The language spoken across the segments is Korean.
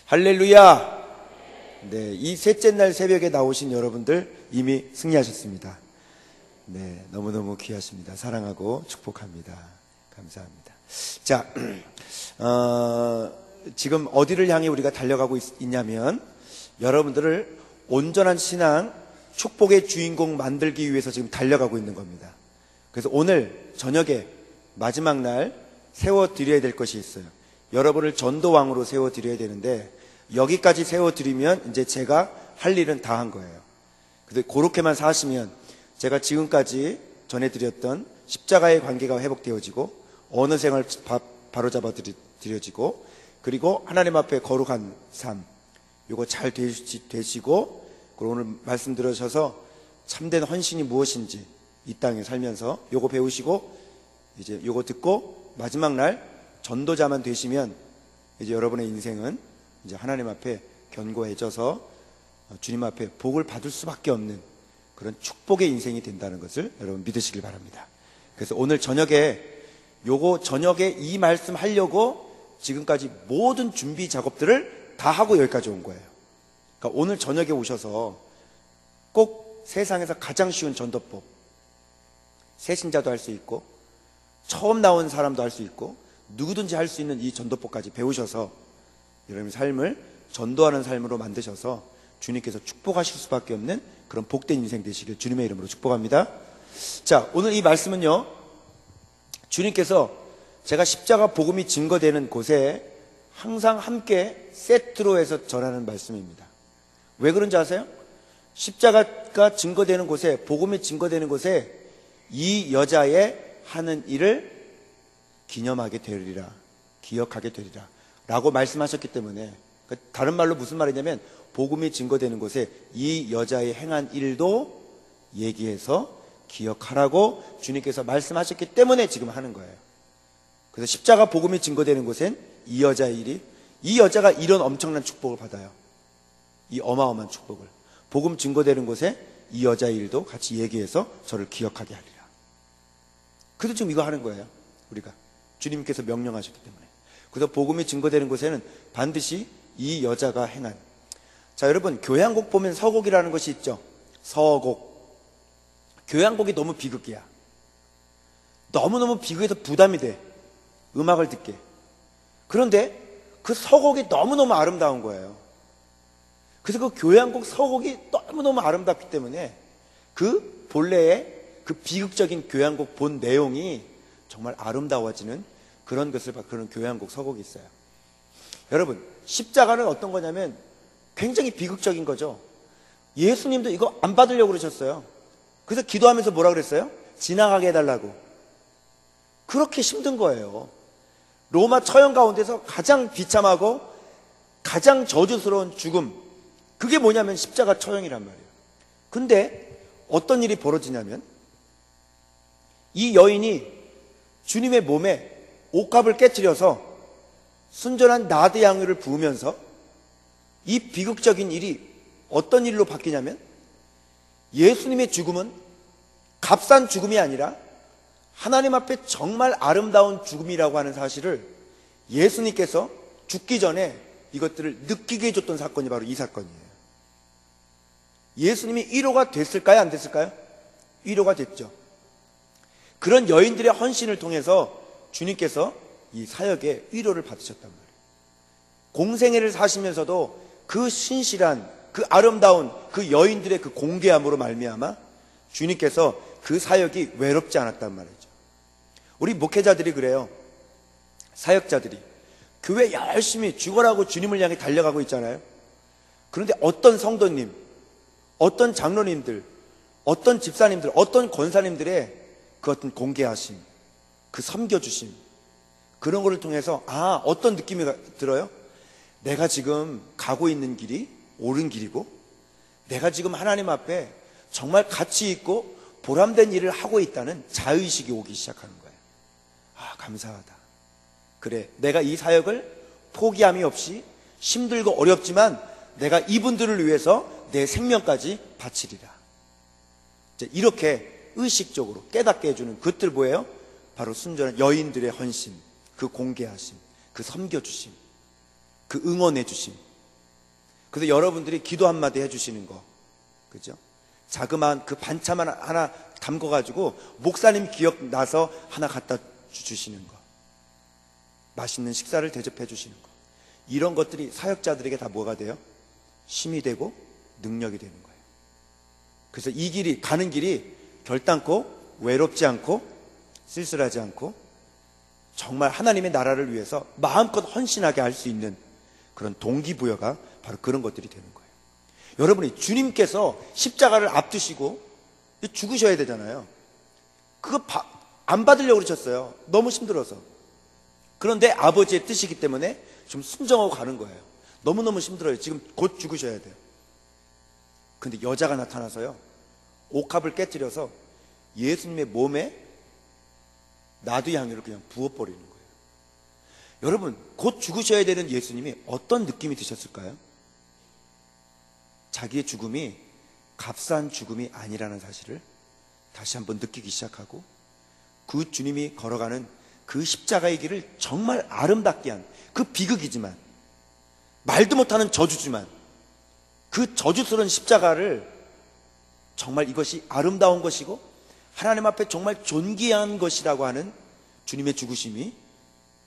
할렐루야! 네, 이 셋째 날 새벽에 나오신 여러분들 이미 승리하셨습니다. 네, 너무너무 귀하십니다. 사랑하고 축복합니다. 감사합니다. 자, 지금 어디를 향해 우리가 달려가고 있냐면 여러분들을 온전한 신앙, 축복의 주인공 만들기 위해서 지금 달려가고 있는 겁니다. 그래서 오늘 저녁에 마지막 날 세워드려야 될 것이 있어요. 여러분을 전도왕으로 세워드려야 되는데 여기까지 세워드리면 이제 제가 할 일은 다 한 거예요. 근데 그렇게만 사시면 제가 지금까지 전해드렸던 십자가의 관계가 회복되어지고 언어 생활 바로잡아 드려지고 그리고 하나님 앞에 거룩한 삶 요거 잘 되시고 그리고 오늘 말씀 들으셔서 참된 헌신이 무엇인지 이 땅에 살면서 요거 배우시고 이제 요거 듣고 마지막 날 전도자만 되시면 이제 여러분의 인생은 이제 하나님 앞에 견고해져서 주님 앞에 복을 받을 수밖에 없는 그런 축복의 인생이 된다는 것을 여러분 믿으시길 바랍니다. 그래서 오늘 저녁에 이 말씀 하려고 지금까지 모든 준비 작업들을 다 하고 여기까지 온 거예요. 그러니까 오늘 저녁에 오셔서 꼭 세상에서 가장 쉬운 전도법, 새신자도 할 수 있고 처음 나온 사람도 할 수 있고 누구든지 할 수 있는 이 전도법까지 배우셔서 여러분의 삶을 전도하는 삶으로 만드셔서 주님께서 축복하실 수밖에 없는 그런 복된 인생 되시길 주님의 이름으로 축복합니다. 자, 오늘 이 말씀은요, 주님께서 제가 십자가 복음이 증거되는 곳에 항상 함께 세트로 해서 전하는 말씀입니다. 왜 그런지 아세요? 십자가가 증거되는 곳에, 복음이 증거되는 곳에 이 여자의 하는 일을 기념하게 되리라, 기억하게 되리라 라고 말씀하셨기 때문에, 다른 말로 무슨 말이냐면 복음이 증거되는 곳에 이 여자의 행한 일도 얘기해서 기억하라고 주님께서 말씀하셨기 때문에 지금 하는 거예요. 그래서 십자가 복음이 증거되는 곳엔 이 여자의 일이, 이 여자가 이런 엄청난 축복을 받아요. 이 어마어마한 축복을 복음 증거되는 곳에 이 여자의 일도 같이 얘기해서 저를 기억하게 하리라. 그래서 지금 이거 하는 거예요. 우리가 주님께서 명령하셨기 때문에. 그래서 복음이 증거되는 곳에는 반드시 이 여자가 행한, 자 여러분, 교향곡 보면 서곡이라는 것이 있죠. 서곡. 교향곡이 너무 비극이야. 너무너무 비극해서 부담이 돼, 음악을 듣게. 그런데 그 서곡이 너무너무 아름다운 거예요. 그래서 그 교향곡 서곡이 너무너무 아름답기 때문에 그 본래의 그 비극적인 교향곡 본 내용이 정말 아름다워지는 그런 그런 교향곡 서곡이 있어요. 여러분, 십자가는 어떤 거냐면 굉장히 비극적인 거죠. 예수님도 이거 안 받으려고 그러셨어요. 그래서 기도하면서 뭐라 그랬어요? 지나가게 해달라고. 그렇게 힘든 거예요. 로마 처형 가운데서 가장 비참하고 가장 저주스러운 죽음, 그게 뭐냐면 십자가 처형이란 말이에요. 근데 어떤 일이 벌어지냐면 이 여인이 주님의 몸에 옥합을 깨트려서 순전한 나드 향유를 부으면서 이 비극적인 일이 어떤 일로 바뀌냐면 예수님의 죽음은 값싼 죽음이 아니라 하나님 앞에 정말 아름다운 죽음이라고 하는 사실을 예수님께서 죽기 전에 이것들을 느끼게 해줬던 사건이 바로 이 사건이에요. 예수님이 위로가 됐을까요? 안 됐을까요? 위로가 됐죠. 그런 여인들의 헌신을 통해서 주님께서 이 사역에 위로를 받으셨단 말이에요. 공생애를 사시면서도 그 신실한, 그 아름다운 그 여인들의 그 공개함으로 말미암아 주님께서 그 사역이 외롭지 않았단 말이죠. 우리 목회자들이 그래요. 사역자들이 교회 열심히 죽어라고 주님을 향해 달려가고 있잖아요. 그런데 어떤 성도님, 어떤 장로님들, 어떤 집사님들, 어떤 권사님들의 그 어떤 공개하심, 그 섬겨주심, 그런 거를 통해서 어떤 느낌이 들어요? 내가 지금 가고 있는 길이 옳은 길이고 내가 지금 하나님 앞에 정말 가치 있고 보람된 일을 하고 있다는 자의식이 오기 시작하는 거예요. 감사하다. 그래, 내가 이 사역을 포기함이 없이 힘들고 어렵지만 내가 이분들을 위해서 내 생명까지 바치리라. 이렇게 의식적으로 깨닫게 해주는 그것들 뭐예요? 바로 순전한 여인들의 헌신, 그 공개하심, 그 섬겨주심, 그 응원해주심, 그래서 여러분들이 기도 한마디 해주시는 거, 그죠? 자그마한 그 반찬만 하나 담궈가지고 목사님 기억나서 하나 갖다 주시는 거, 맛있는 식사를 대접해 주시는 거, 이런 것들이 사역자들에게 다 뭐가 돼요? 힘이 되고 능력이 되는 거예요. 그래서 이 길이, 가는 길이 결단코 외롭지 않고 쓸쓸하지 않고 정말 하나님의 나라를 위해서 마음껏 헌신하게 할 수 있는 그런 동기부여가 바로 그런 것들이 되는 거예요. 여러분이 주님께서 십자가를 앞두시고 죽으셔야 되잖아요. 그거 안 받으려고 그러셨어요. 너무 힘들어서. 그런데 아버지의 뜻이기 때문에 좀 순정하고 가는 거예요. 너무너무 힘들어요. 지금 곧 죽으셔야 돼요. 근데 여자가 나타나서요, 옥합을 깨뜨려서 예수님의 몸에 나도 향유를 그냥 부어버리는 거예요. 여러분, 곧 죽으셔야 되는 예수님이 어떤 느낌이 드셨을까요? 자기의 죽음이 값싼 죽음이 아니라는 사실을 다시 한번 느끼기 시작하고, 그 주님이 걸어가는 그 십자가의 길을 정말 아름답게 한, 그 비극이지만, 말도 못하는 저주지만, 그 저주스러운 십자가를 정말 이것이 아름다운 것이고 하나님 앞에 정말 존귀한 것이라고 하는 주님의 죽으심이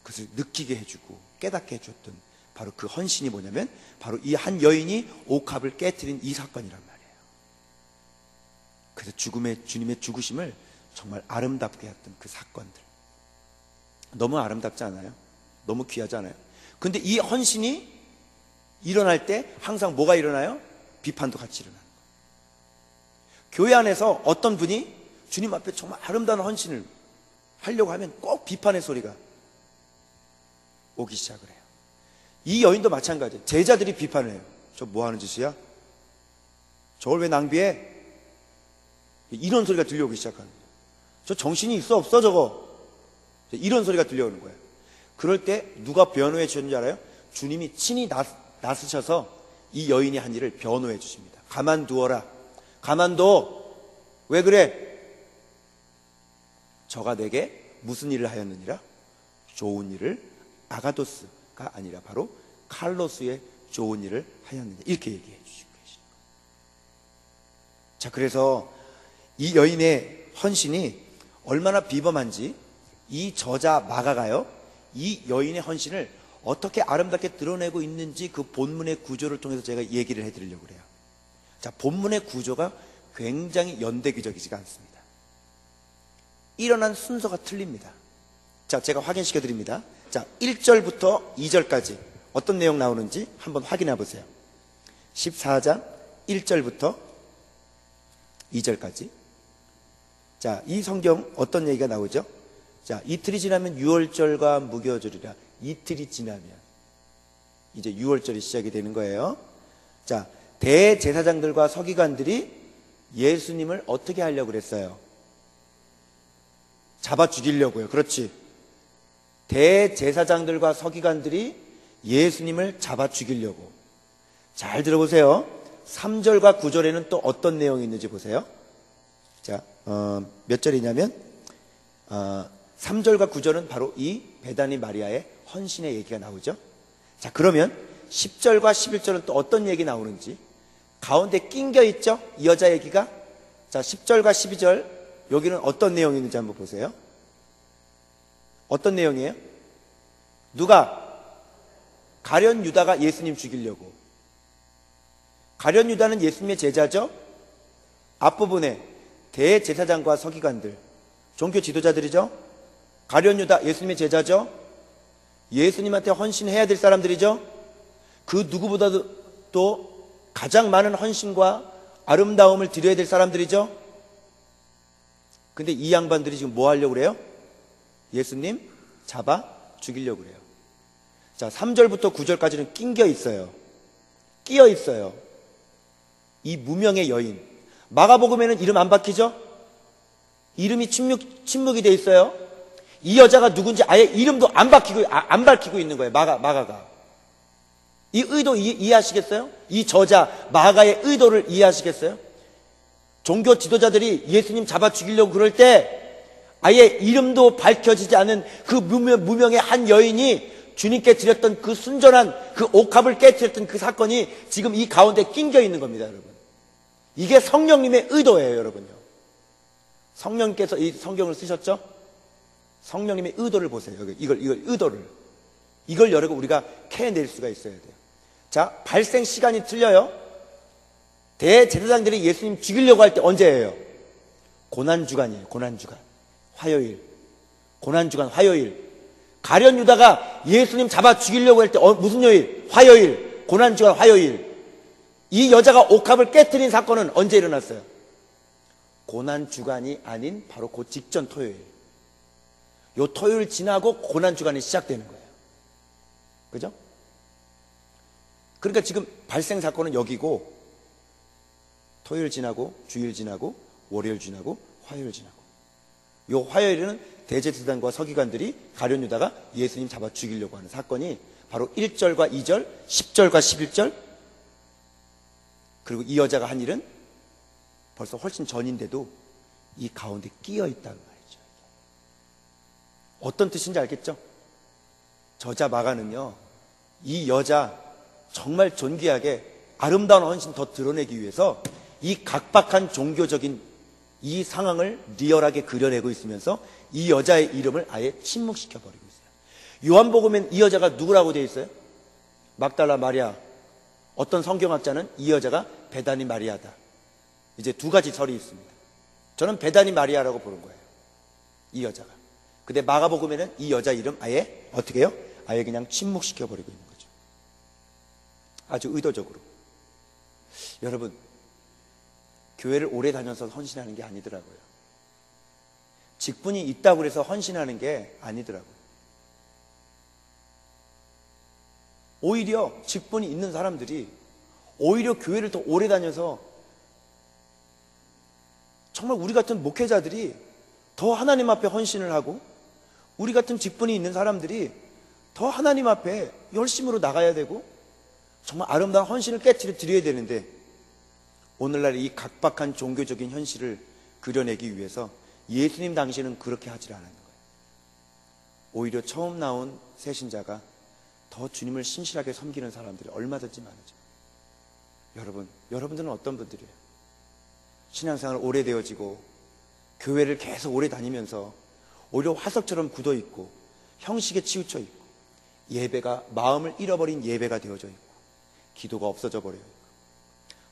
그것을 느끼게 해주고 깨닫게 해줬던 바로 그 헌신이 뭐냐면 바로 이 한 여인이 옥합을 깨트린 이 사건이란 말이에요. 그래서 주님의 죽으심을 정말 아름답게 했던 그 사건들, 너무 아름답지 않아요? 너무 귀하지 않아요? 근데 이 헌신이 일어날 때 항상 뭐가 일어나요? 비판도 같이 일어나는 거예요. 교회 안에서 어떤 분이 주님 앞에 정말 아름다운 헌신을 하려고 하면 꼭 비판의 소리가 오기 시작을 해요. 이 여인도 마찬가지예요. 제자들이 비판을 해요. 저 뭐 하는 짓이야? 저걸 왜 낭비해? 이런 소리가 들려오기 시작하는 거예요. 저 정신이 있어 없어 저거? 이런 소리가 들려오는 거예요. 그럴 때 누가 변호해 주셨는지 알아요? 주님이 친히 나서셔서 이 여인이 한 일을 변호해 주십니다. 가만두어라. 가만둬. 왜 그래? 저가 내게 무슨 일을 하였느니라? 좋은 일을, 아가도스가 아니라 바로 칼로스의 좋은 일을 하였느냐, 이렇게 얘기해 주시고 계십니다. 자, 그래서 이 여인의 헌신이 얼마나 비범한지 이 저자 마가가요, 이 여인의 헌신을 어떻게 아름답게 드러내고 있는지 그 본문의 구조를 통해서 제가 얘기를 해드리려고 그래요. 자, 본문의 구조가 굉장히 연대기적이지가 않습니다. 일어난 순서가 틀립니다. 자, 제가 확인시켜 드립니다. 자, 1절부터 2절까지 어떤 내용 나오는지 한번 확인해 보세요. 14장 1절부터 2절까지. 자, 이 성경 어떤 얘기가 나오죠? 자, 이틀이 지나면 유월절과 무교절이라. 이틀이 지나면 이제 유월절이 시작이 되는 거예요. 자, 대제사장들과 서기관들이 예수님을 어떻게 하려고 그랬어요? 잡아 죽이려고요. 그렇지. 대제사장들과 서기관들이 예수님을 잡아 죽이려고. 잘 들어보세요. 3절과 9절에는 또 어떤 내용이 있는지 보세요. 자, 몇 절이냐면 3절과 9절은 바로 이 베다니 마리아의 헌신의 얘기가 나오죠. 자, 그러면 10절과 11절은 또 어떤 얘기 나오는지 가운데 낑겨 있죠? 이 여자 얘기가. 자, 10절과 12절 여기는 어떤 내용이 있는지 한번 보세요. 어떤 내용이에요? 누가? 가룟 유다가 예수님 죽이려고. 가룟 유다는 예수님의 제자죠. 앞부분에 대제사장과 서기관들, 종교 지도자들이죠. 가룟 유다 예수님의 제자죠. 예수님한테 헌신해야 될 사람들이죠. 그 누구보다도 또 가장 많은 헌신과 아름다움을 드려야 될 사람들이죠. 근데 이 양반들이 지금 뭐 하려고 그래요? 예수님 잡아 죽이려고 그래요. 자, 3절부터 9절까지는 낑겨 있어요. 끼어 있어요. 이 무명의 여인. 마가복음에는 이름 안 박히죠? 이름이 침묵이 돼 있어요. 이 여자가 누군지 아예 이름도 안 밝히고 있는 거예요. 마가가. 이 의도 이해하시겠어요? 이 저자 마가의 의도를 이해하시겠어요? 종교 지도자들이 예수님 잡아 죽이려고 그럴 때 아예 이름도 밝혀지지 않은 그 무명의 한 여인이 주님께 드렸던 그 순전한 그 옥합을 깨뜨렸던 그 사건이 지금 이 가운데 낑겨 있는 겁니다, 여러분. 이게 성령님의 의도예요, 여러분요. 성령님께서 이 성경을 쓰셨죠? 성령님의 의도를 보세요. 이걸 의도를. 이걸 여러분 우리가 캐낼 수가 있어야 돼요. 자, 발생 시간이 틀려요. 대제사장들이 예수님 죽이려고 할 때 언제예요? 고난주간이에요. 고난주간. 화요일. 고난주간 화요일. 가룟 유다가 예수님 잡아 죽이려고 할 때 무슨 요일? 화요일. 고난주간 화요일. 이 여자가 옥합을 깨뜨린 사건은 언제 일어났어요? 고난주간이 아닌 바로 그 직전 토요일. 요 토요일 지나고 고난주간이 시작되는 거예요. 그죠? 그러니까 지금 발생 사건은 여기고, 토요일 지나고, 주일 지나고, 월요일 지나고, 화요일 지나고. 요 화요일에는 대제사장과 서기관들이 가룟 유다가 예수님 잡아 죽이려고 하는 사건이 바로 1절과 2절, 10절과 11절, 그리고 이 여자가 한 일은 벌써 훨씬 전인데도 이 가운데 끼어 있다는 말이죠. 어떤 뜻인지 알겠죠? 저자 마가는요, 이 여자 정말 존귀하게 아름다운 헌신 더 드러내기 위해서 이 각박한 종교적인 이 상황을 리얼하게 그려내고 있으면서 이 여자의 이름을 아예 침묵시켜버리고 있어요. 요한복음엔 이 여자가 누구라고 되어 있어요? 막달라 마리아. 어떤 성경학자는 이 여자가 베다니 마리아다. 이제 두 가지 설이 있습니다. 저는 베다니 마리아라고 보는 거예요, 이 여자가. 근데 마가복음에는 이 여자 이름 아예 어떻게 해요? 아예 그냥 침묵시켜버리고 있는 거죠. 아주 의도적으로. 여러분, 교회를 오래 다녀서 헌신하는 게 아니더라고요. 직분이 있다고 해서 헌신하는 게 아니더라고요. 오히려 직분이 있는 사람들이 오히려 교회를 더 오래 다녀서 정말 우리 같은 목회자들이 더 하나님 앞에 헌신을 하고, 우리 같은 직분이 있는 사람들이 더 하나님 앞에 열심으로 나가야 되고 정말 아름다운 헌신을 깨뜨려 드려야 되는데, 오늘날 이 각박한 종교적인 현실을 그려내기 위해서 예수님 당시에는 그렇게 하지 않았는 거예요. 오히려 처음 나온 새신자가 더 주님을 신실하게 섬기는 사람들이 얼마든지 많아져요. 여러분들은 어떤 분들이에요? 신앙생활 오래되어지고 교회를 계속 오래 다니면서 오히려 화석처럼 굳어있고 형식에 치우쳐 있고 예배가 마음을 잃어버린 예배가 되어져 있고 기도가 없어져 버려요.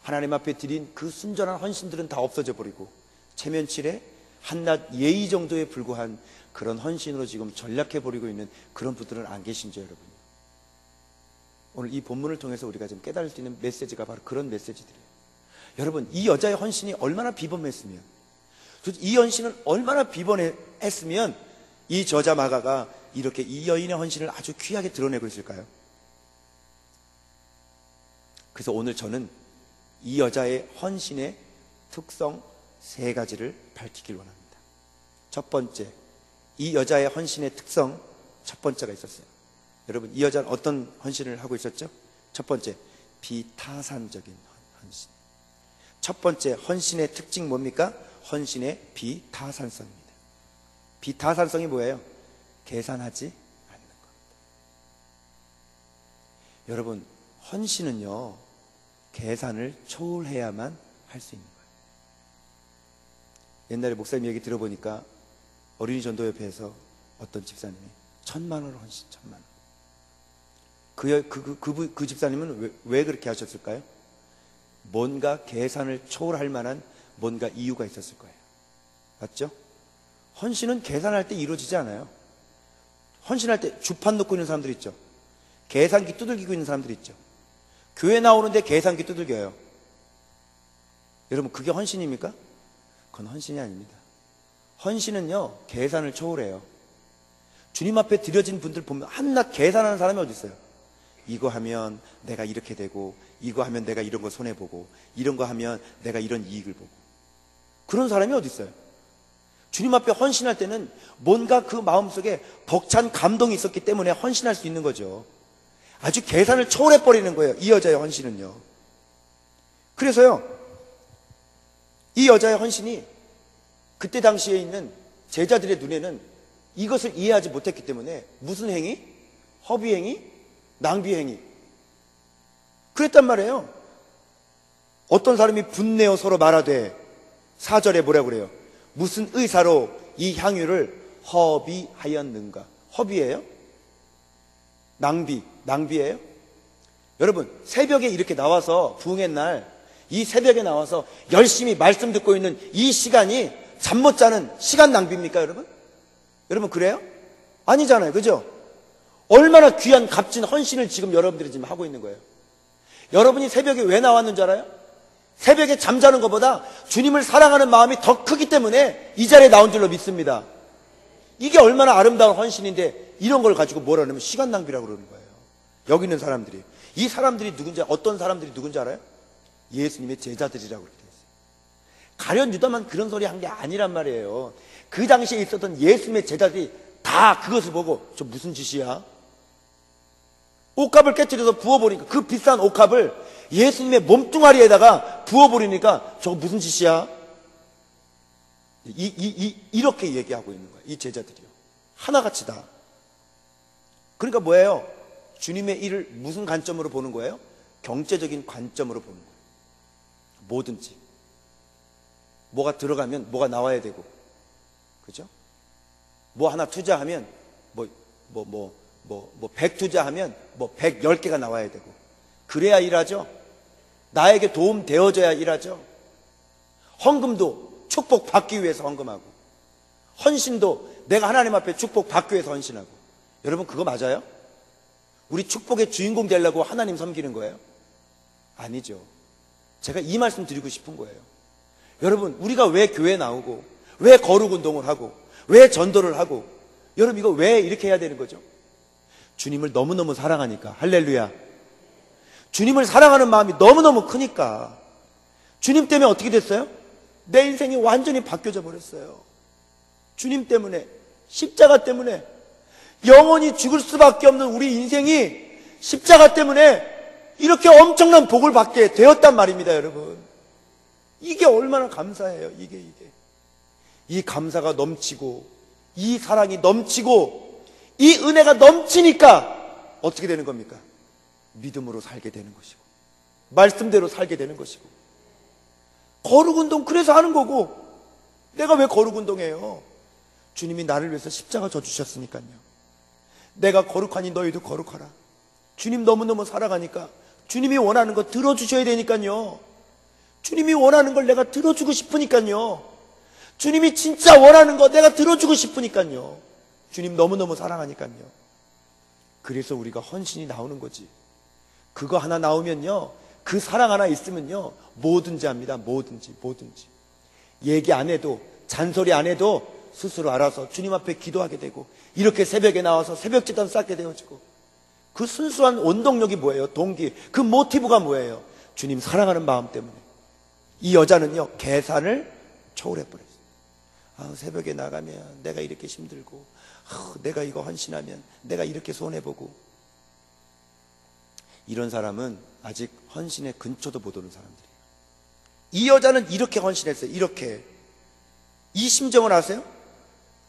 하나님 앞에 드린 그 순전한 헌신들은 다 없어져 버리고 체면칠에 한낱 예의 정도에 불과한 그런 헌신으로 지금 전락해 버리고 있는 그런 분들은 안 계신지 여러분. 오늘 이 본문을 통해서 우리가 좀 깨달을 수 있는 메시지가 바로 그런 메시지들이에요. 여러분, 이 여자의 헌신이 얼마나 비범했으면, 이 헌신은 얼마나 비범했으면 이 저자 마가가 이렇게 이 여인의 헌신을 아주 귀하게 드러내고 있을까요? 그래서 오늘 저는 이 여자의 헌신의 특성 3가지를 밝히길 원합니다. 첫 번째, 이 여자의 헌신의 특성 첫 번째가 있었어요. 여러분, 이 여자는 어떤 헌신을 하고 있었죠? 첫 번째, 비타산적인 헌신. 첫 번째 헌신의 특징 뭡니까? 헌신의 비타산성입니다. 비타산성이 뭐예요? 계산하지 않는 겁니다. 여러분, 헌신은요, 계산을 초월해야만 할 수 있는 거예요. 옛날에 목사님 얘기 들어보니까 어린이 전도협회에서 어떤 집사님이 1000만 원을 헌신, 1000만 원. 그 집사님은 왜 그렇게 하셨을까요? 뭔가 계산을 초월할 만한 뭔가 이유가 있었을 거예요. 맞죠? 헌신은 계산할 때 이루어지지 않아요. 헌신할 때 주판 놓고 있는 사람들 있죠. 계산기 두들기고 있는 사람들 있죠. 교회 나오는데 계산기 두들겨요. 여러분, 그게 헌신입니까? 그건 헌신이 아닙니다. 헌신은요, 계산을 초월해요. 주님 앞에 드려진 분들 보면 한낱 계산하는 사람이 어디 있어요? 이거 하면 내가 이렇게 되고, 이거 하면 내가 이런 거 손해보고, 이런 거 하면 내가 이런 이익을 보고. 그런 사람이 어디 있어요? 주님 앞에 헌신할 때는 뭔가 그 마음속에 벅찬 감동이 있었기 때문에 헌신할 수 있는 거죠. 아주 계산을 초월해버리는 거예요, 이 여자의 헌신은요. 그래서요, 이 여자의 헌신이 그때 당시에 있는 제자들의 눈에는 이것을 이해하지 못했기 때문에 무슨 행위? 허비행위, 낭비행위. 그랬단 말이에요. 어떤 사람이 분내어 서로 말하되 4절에 뭐라고 그래요? 무슨 의사로 이 향유를 허비하였는가? 허비예요? 낭비예요? 여러분, 새벽에 이렇게 나와서 부흥의 날, 이 새벽에 나와서 열심히 말씀 듣고 있는 이 시간이 잠 못 자는 시간 낭비입니까, 여러분? 여러분, 그래요? 아니잖아요. 그죠? 얼마나 귀한 값진 헌신을 지금 여러분들이 지금 하고 있는 거예요. 여러분이 새벽에 왜 나왔는 줄 알아요? 새벽에 잠자는 것보다 주님을 사랑하는 마음이 더 크기 때문에 이 자리에 나온 줄로 믿습니다. 이게 얼마나 아름다운 헌신인데 이런 걸 가지고 뭐라 그러면 시간 낭비라고 그러는 거예요. 여기 있는 사람들이. 이 사람들이 누군지, 어떤 사람들이 누군지 알아요? 예수님의 제자들이라고 그렇게 돼 있어요. 가련 유다만 그런 소리 한 게 아니란 말이에요. 그 당시에 있었던 예수님의 제자들이 다 그것을 보고 저 무슨 짓이야? 옷값을 깨뜨려서 부어버리니까, 그 비싼 옷값을 예수님의 몸뚱아리에다가 부어버리니까 저거 무슨 짓이야? 이렇게 얘기하고 있는 거예요. 이 제자들이요. 하나같이 다. 그러니까 뭐예요? 주님의 일을 무슨 관점으로 보는 거예요? 경제적인 관점으로 보는 거예요. 뭐든지. 뭐가 들어가면 뭐가 나와야 되고. 그죠? 뭐 하나 투자하면 100 투자하면 110개가 나와야 되고. 그래야 일하죠. 나에게 도움 되어줘야 일하죠. 헌금도 축복 받기 위해서 헌금하고, 헌신도 내가 하나님 앞에 축복 받기 위해서 헌신하고. 여러분, 그거 맞아요? 우리 축복의 주인공 되려고 하나님 섬기는 거예요? 아니죠. 제가 이 말씀 드리고 싶은 거예요. 여러분, 우리가 왜 교회 나오고, 왜 거룩 운동을 하고, 왜 전도를 하고, 여러분 이거 왜 이렇게 해야 되는 거죠? 주님을 너무너무 사랑하니까. 할렐루야. 주님을 사랑하는 마음이 너무너무 크니까. 주님 때문에 어떻게 됐어요? 내 인생이 완전히 바뀌어져 버렸어요. 주님 때문에, 십자가 때문에, 영원히 죽을 수밖에 없는 우리 인생이 십자가 때문에 이렇게 엄청난 복을 받게 되었단 말입니다, 여러분. 이게 얼마나 감사해요. 이게. 이 감사가 넘치고, 이 사랑이 넘치고, 이 은혜가 넘치니까 어떻게 되는 겁니까? 믿음으로 살게 되는 것이고, 말씀대로 살게 되는 것이고. 거룩운동 그래서 하는 거고. 내가 왜 거룩운동해요? 주님이 나를 위해서 십자가 져주셨으니까요. 내가 거룩하니 너희도 거룩하라. 주님 너무너무 사랑하니까 주님이 원하는 거 들어주셔야 되니까요. 주님이 원하는 걸 내가 들어주고 싶으니까요. 주님이 진짜 원하는 거 내가 들어주고 싶으니까요. 주님 너무너무 사랑하니까요. 그래서 우리가 헌신이 나오는 거지. 그거 하나 나오면요, 그 사랑 하나 있으면요, 뭐든지 합니다. 뭐든지. 얘기 안 해도, 잔소리 안 해도 스스로 알아서 주님 앞에 기도하게 되고, 이렇게 새벽에 나와서 새벽제단 쌓게 되어지고. 그 순수한 원동력이 뭐예요? 동기. 그 모티브가 뭐예요? 주님 사랑하는 마음 때문에. 이 여자는요, 계산을 초월해버렸어요. 새벽에 나가면 내가 이렇게 힘들고, 내가 이거 헌신하면 내가 이렇게 손해보고. 이런 사람은 아직 헌신의 근처도 못 오는 사람들이에요. 이 여자는 이렇게 헌신했어요. 이렇게. 이 심정을 아세요?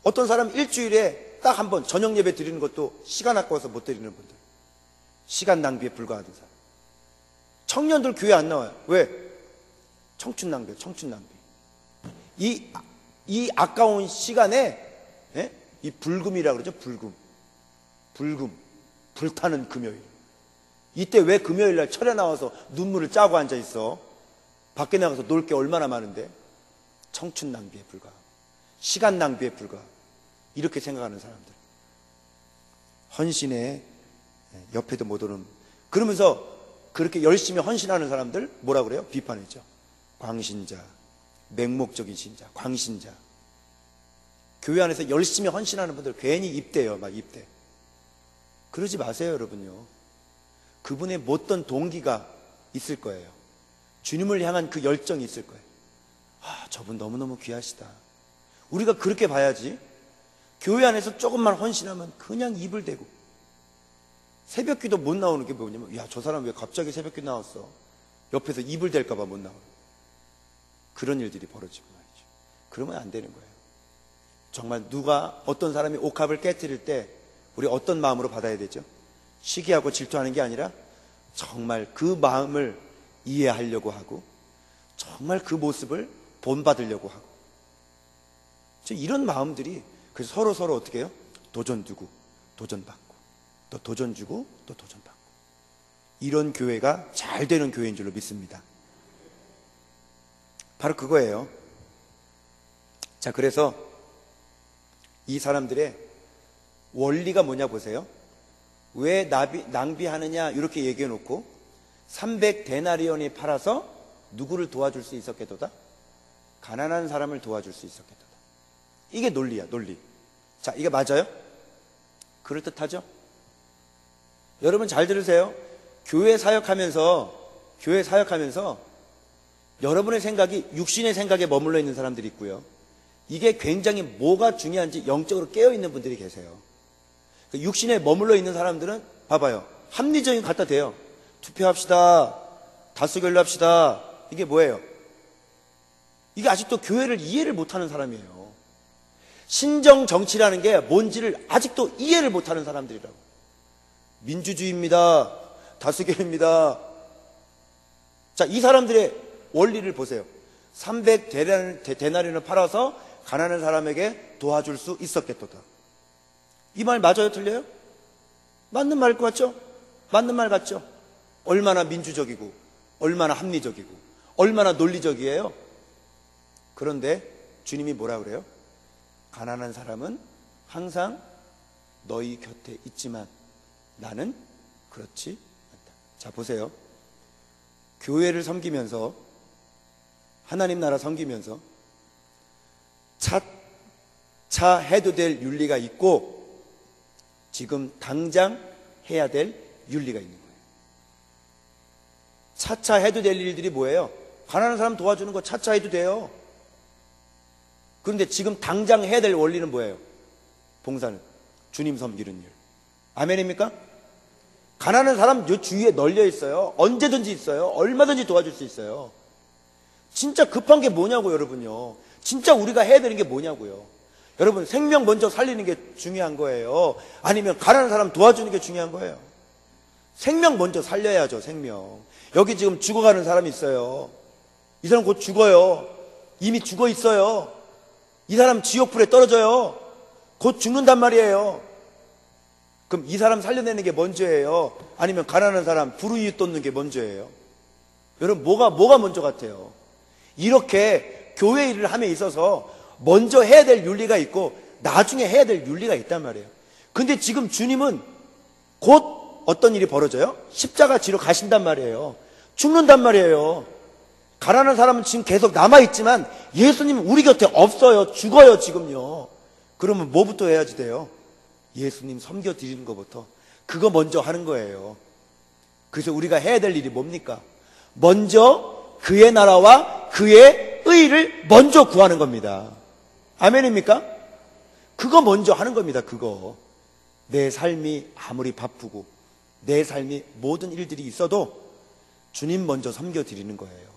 어떤 사람 일주일에 딱 한 번 저녁 예배 드리는 것도 시간 아까워서 못 드리는 분들. 시간 낭비에 불과하던 사람. 청년들 교회 안 나와요. 왜? 청춘 낭비예요. 청춘 낭비. 이 아까운 시간에, 이 불금이라고 그러죠. 불금. 불타는 금요일. 이때 왜 금요일날 철에 나와서 눈물을 짜고 앉아있어? 밖에 나가서 놀 게 얼마나 많은데. 청춘 낭비에 불과하고, 시간 낭비에 불과하고, 이렇게 생각하는 사람들. 헌신에 옆에도 못 오는. 그러면서 그렇게 열심히 헌신하는 사람들 뭐라고 그래요? 비판했죠. 광신자, 맹목적인 신자, 광신자. 교회 안에서 열심히 헌신하는 분들 괜히 입대요. 막 입대. 그러지 마세요, 여러분요. 그분의 못던 동기가 있을 거예요. 주님을 향한 그 열정이 있을 거예요. 저분 너무너무 귀하시다. 우리가 그렇게 봐야지. 교회 안에서 조금만 헌신하면 그냥 입을 대고. 새벽기도 못 나오는 게 뭐냐면, 저 사람 왜 갑자기 새벽기 나왔어? 옆에서 입을 댈까봐 못 나와요. 그런 일들이 벌어지고 말이죠. 그러면 안 되는 거예요. 정말 누가, 어떤 사람이 옥합을 깨뜨릴 때 우리 어떤 마음으로 받아야 되죠? 시기하고 질투하는 게 아니라 정말 그 마음을 이해하려고 하고 정말 그 모습을 본받으려고 하고 이런 마음들이 그래서 서로 어떻게 해요? 도전 두고 도전받고 또 도전 주고 또 도전받고 이런 교회가 잘 되는 교회인 줄로 믿습니다. 바로 그거예요. 자, 그래서 이 사람들의 원리가 뭐냐 보세요. 왜 낭비하느냐 이렇게 얘기해 놓고 300데나리온이 팔아서 누구를 도와줄 수 있었겠도다? 가난한 사람을 도와줄 수 있었겠도다. 이게 논리야, 논리. 자, 이게 맞아요? 그럴듯하죠? 여러분 잘 들으세요. 교회 사역하면서 여러분의 생각이 육신의 생각에 머물러 있는 사람들이 있고요. 이게 굉장히 뭐가 중요한지 영적으로 깨어있는 분들이 계세요. 육신에 머물러 있는 사람들은 봐봐요. 합리적인 거 갖다 대요. 투표합시다. 다수결로 합시다. 이게 뭐예요? 이게 아직도 교회를 이해를 못하는 사람이에요. 신정 정치라는 게 뭔지를 아직도 이해를 못하는 사람들이라고. 민주주의입니다. 다수결입니다. 자, 이 사람들의 원리를 보세요. 300데나리온을 팔아서 가난한 사람에게 도와줄 수 있었겠도다. 이 말 맞아요? 틀려요? 맞는 말일 것 같죠? 맞는 말 같죠? 얼마나 민주적이고 얼마나 합리적이고 얼마나 논리적이에요? 그런데 주님이 뭐라 그래요? 가난한 사람은 항상 너희 곁에 있지만 나는 그렇지 않다. 자, 보세요. 교회를 섬기면서 하나님 나라 섬기면서 차차 해도 될 윤리가 있고 지금 당장 해야 될 윤리가 있는 거예요. 차차 해도 될 일들이 뭐예요? 가난한 사람 도와주는 거 차차 해도 돼요. 그런데 지금 당장 해야 될 원리는 뭐예요? 봉사는 주님 섬기는 일. 아멘입니까? 가난한 사람 요 주위에 널려 있어요. 언제든지 있어요. 얼마든지 도와줄 수 있어요. 진짜 급한 게 뭐냐고요, 여러분요. 진짜 우리가 해야 되는 게 뭐냐고요. 여러분, 생명 먼저 살리는 게 중요한 거예요? 아니면 가난한 사람 도와주는 게 중요한 거예요? 생명 먼저 살려야죠, 생명. 여기 지금 죽어가는 사람이 있어요. 이 사람 곧 죽어요. 이미 죽어 있어요. 이 사람 지옥불에 떨어져요. 곧 죽는단 말이에요. 그럼 이 사람 살려내는 게 먼저예요? 아니면 가난한 사람 불우이웃 돕는 게 먼저예요? 여러분, 뭐가 먼저 같아요? 이렇게 교회 일을 함에 있어서 먼저 해야 될 윤리가 있고 나중에 해야 될 윤리가 있단 말이에요. 근데 지금 주님은 곧 어떤 일이 벌어져요? 십자가 지러 가신단 말이에요. 죽는단 말이에요. 가난한 사람은 지금 계속 남아있지만 예수님은 우리 곁에 없어요. 죽어요, 지금요. 그러면 뭐부터 해야지 돼요? 예수님 섬겨드리는 것부터. 그거 먼저 하는 거예요. 그래서 우리가 해야 될 일이 뭡니까? 먼저 그의 나라와 그의 의를 먼저 구하는 겁니다. 아멘입니까? 그거 먼저 하는 겁니다. 그거. 내 삶이 아무리 바쁘고 내 삶이 모든 일들이 있어도 주님 먼저 섬겨드리는 거예요.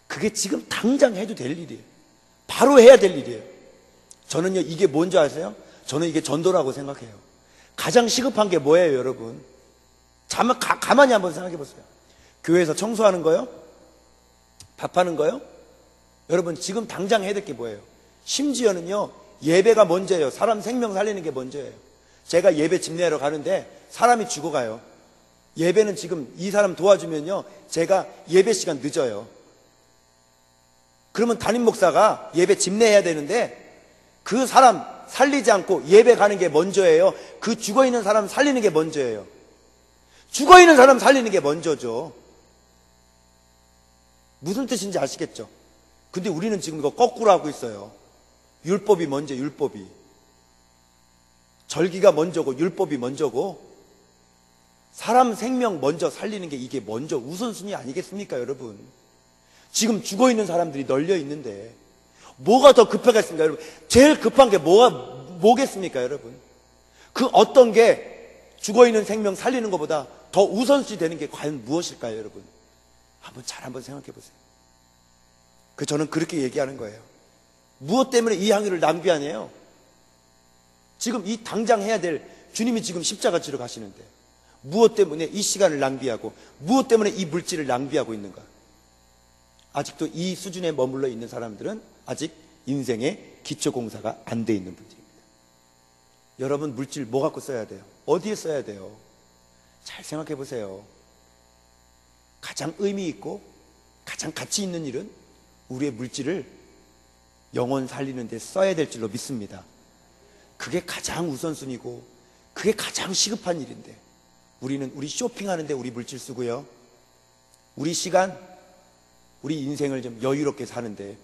그게 지금 당장 해도 될 일이에요. 바로 해야 될 일이에요. 저는요, 이게 뭔지 아세요? 저는 이게 전도라고 생각해요. 가장 시급한 게 뭐예요, 여러분? 가만히 한번 생각해 보세요. 교회에서 청소하는 거요? 밥하는 거요? 여러분, 지금 당장 해야 될 게 뭐예요? 심지어는요, 예배가 먼저예요. 사람 생명 살리는 게 먼저예요. 제가 예배 집례하러 가는데 사람이 죽어가요. 예배는 지금 이 사람 도와주면요, 제가 예배 시간 늦어요. 그러면 담임 목사가 예배 집례해야 되는데 그 사람 살리지 않고 예배 가는 게 먼저예요? 그 죽어있는 사람 살리는 게 먼저예요? 죽어있는 사람 살리는 게 먼저죠. 무슨 뜻인지 아시겠죠? 근데 우리는 지금 이거 거꾸로 하고 있어요. 율법이 먼저, 율법이. 절기가 먼저고 율법이 먼저고 사람 생명 먼저 살리는 게 이게 먼저 우선순위 아니겠습니까, 여러분? 지금 죽어있는 사람들이 널려 있는데 뭐가 더 급하겠습니까, 여러분? 제일 급한 게 뭐겠습니까, 여러분? 그 어떤 게 죽어있는 생명 살리는 것보다 더 우선시 되는 게 과연 무엇일까요, 여러분? 한번 생각해 보세요. 저는 그렇게 얘기하는 거예요. 무엇 때문에 이 향유를 낭비하냐요? 지금 이 당장 해야 될 주님이 지금 십자가 지러 가시는데 무엇 때문에 이 시간을 낭비하고 무엇 때문에 이 물질을 낭비하고 있는가? 아직도 이 수준에 머물러 있는 사람들은 아직 인생의 기초공사가 안 돼 있는 분들입니다. 여러분, 물질 뭐 갖고 써야 돼요? 어디에 써야 돼요? 잘 생각해 보세요. 가장 의미 있고 가장 가치 있는 일은 우리의 물질을 영혼 살리는 데 써야 될 줄로 믿습니다. 그게 가장 우선순위고 그게 가장 시급한 일인데 우리는 우리 쇼핑하는데 우리 물질 쓰고요, 우리 시간, 우리 인생을 좀 여유롭게 사는데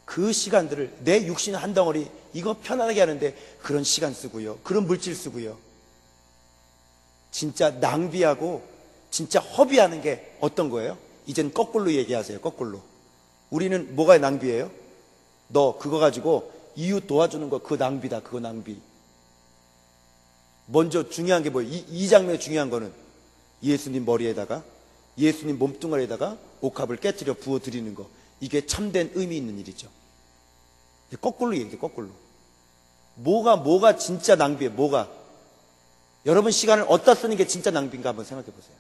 그 시간들을 내 육신 한 덩어리 이거 편안하게 하는데 그런 시간 쓰고요, 그런 물질 쓰고요, 진짜 낭비하고 진짜 허비하는 게 어떤 거예요? 이젠 거꾸로 얘기하세요. 거꾸로. 우리는 뭐가 낭비예요? 너 그거 가지고 이웃 도와주는 거 그거 낭비다. 그거 낭비. 먼저 중요한 게 뭐예요? 이 장면에 중요한 거는 예수님 머리에다가, 예수님 몸뚱아리에다가 옥합을 깨뜨려 부어드리는 거. 이게 참된 의미 있는 일이죠. 거꾸로 얘기해. 거꾸로. 뭐가 진짜 낭비예요? 뭐가? 여러분 시간을 어디다 쓰는 게 진짜 낭비인가 한번 생각해 보세요.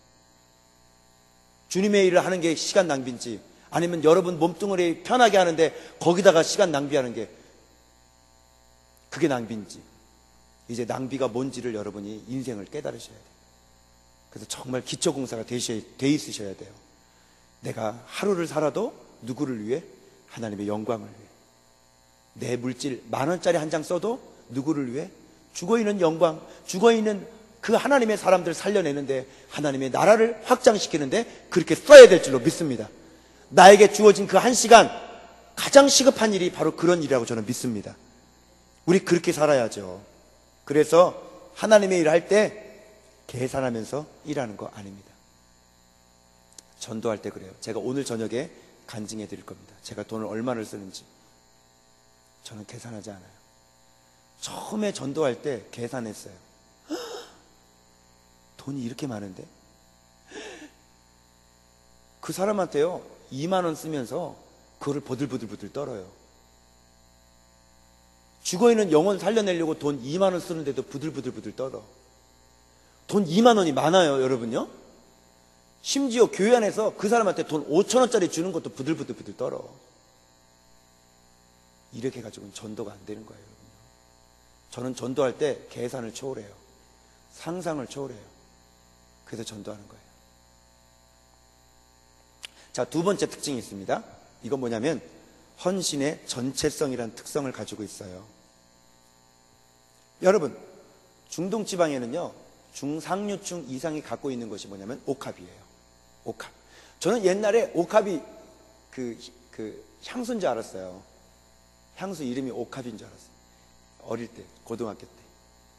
주님의 일을 하는 게 시간 낭비인지, 아니면 여러분 몸뚱아리 편하게 하는데 거기다가 시간 낭비하는 게 그게 낭비인지, 이제 낭비가 뭔지를 여러분이 인생을 깨달으셔야 돼요. 그래서 정말 기초공사가 돼 있으셔야 돼요. 내가 하루를 살아도 누구를 위해? 하나님의 영광을 위해. 내 물질 10,000원짜리 한 장 써도 누구를 위해? 죽어있는 영광, 죽어있는 그 하나님의 사람들 살려내는데, 하나님의 나라를 확장시키는데 그렇게 써야 될 줄로 믿습니다. 나에게 주어진 그 1시간, 가장 시급한 일이 바로 그런 일이라고 저는 믿습니다. 우리 그렇게 살아야죠. 그래서 하나님의 일을 할 때 계산하면서 일하는 거 아닙니다. 전도할 때 그래요. 제가 오늘 저녁에 간증해 드릴 겁니다. 제가 돈을 얼마를 쓰는지 저는 계산하지 않아요. 처음에 전도할 때 계산했어요. 돈이 이렇게 많은데? 그 사람한테요 2만 원 쓰면서 그거를 보들보들 떨어요. 죽어있는 영혼 살려내려고 돈 2만 원 쓰는데도 부들부들 떨어. 돈 2만 원이 많아요, 여러분요. 심지어 교회 안에서 그 사람한테 돈 5,000원짜리 주는 것도 부들부들 떨어. 이렇게 가지고는 전도가 안 되는 거예요, 여러분요. 저는 전도할 때 계산을 초월해요. 상상을 초월해요. 그래서 전도하는 거예요. 자, 두 번째 특징이 있습니다. 이건 뭐냐면 헌신의 전체성이라는 특성을 가지고 있어요. 여러분, 중동 지방에는요 중상류층 이상이 갖고 있는 것이 뭐냐면 옥합이에요. 옥합. 저는 옛날에 옥합이 그 향수인 줄 알았어요. 향수 이름이 옥합인 줄 알았어요. 어릴 때, 고등학교 때.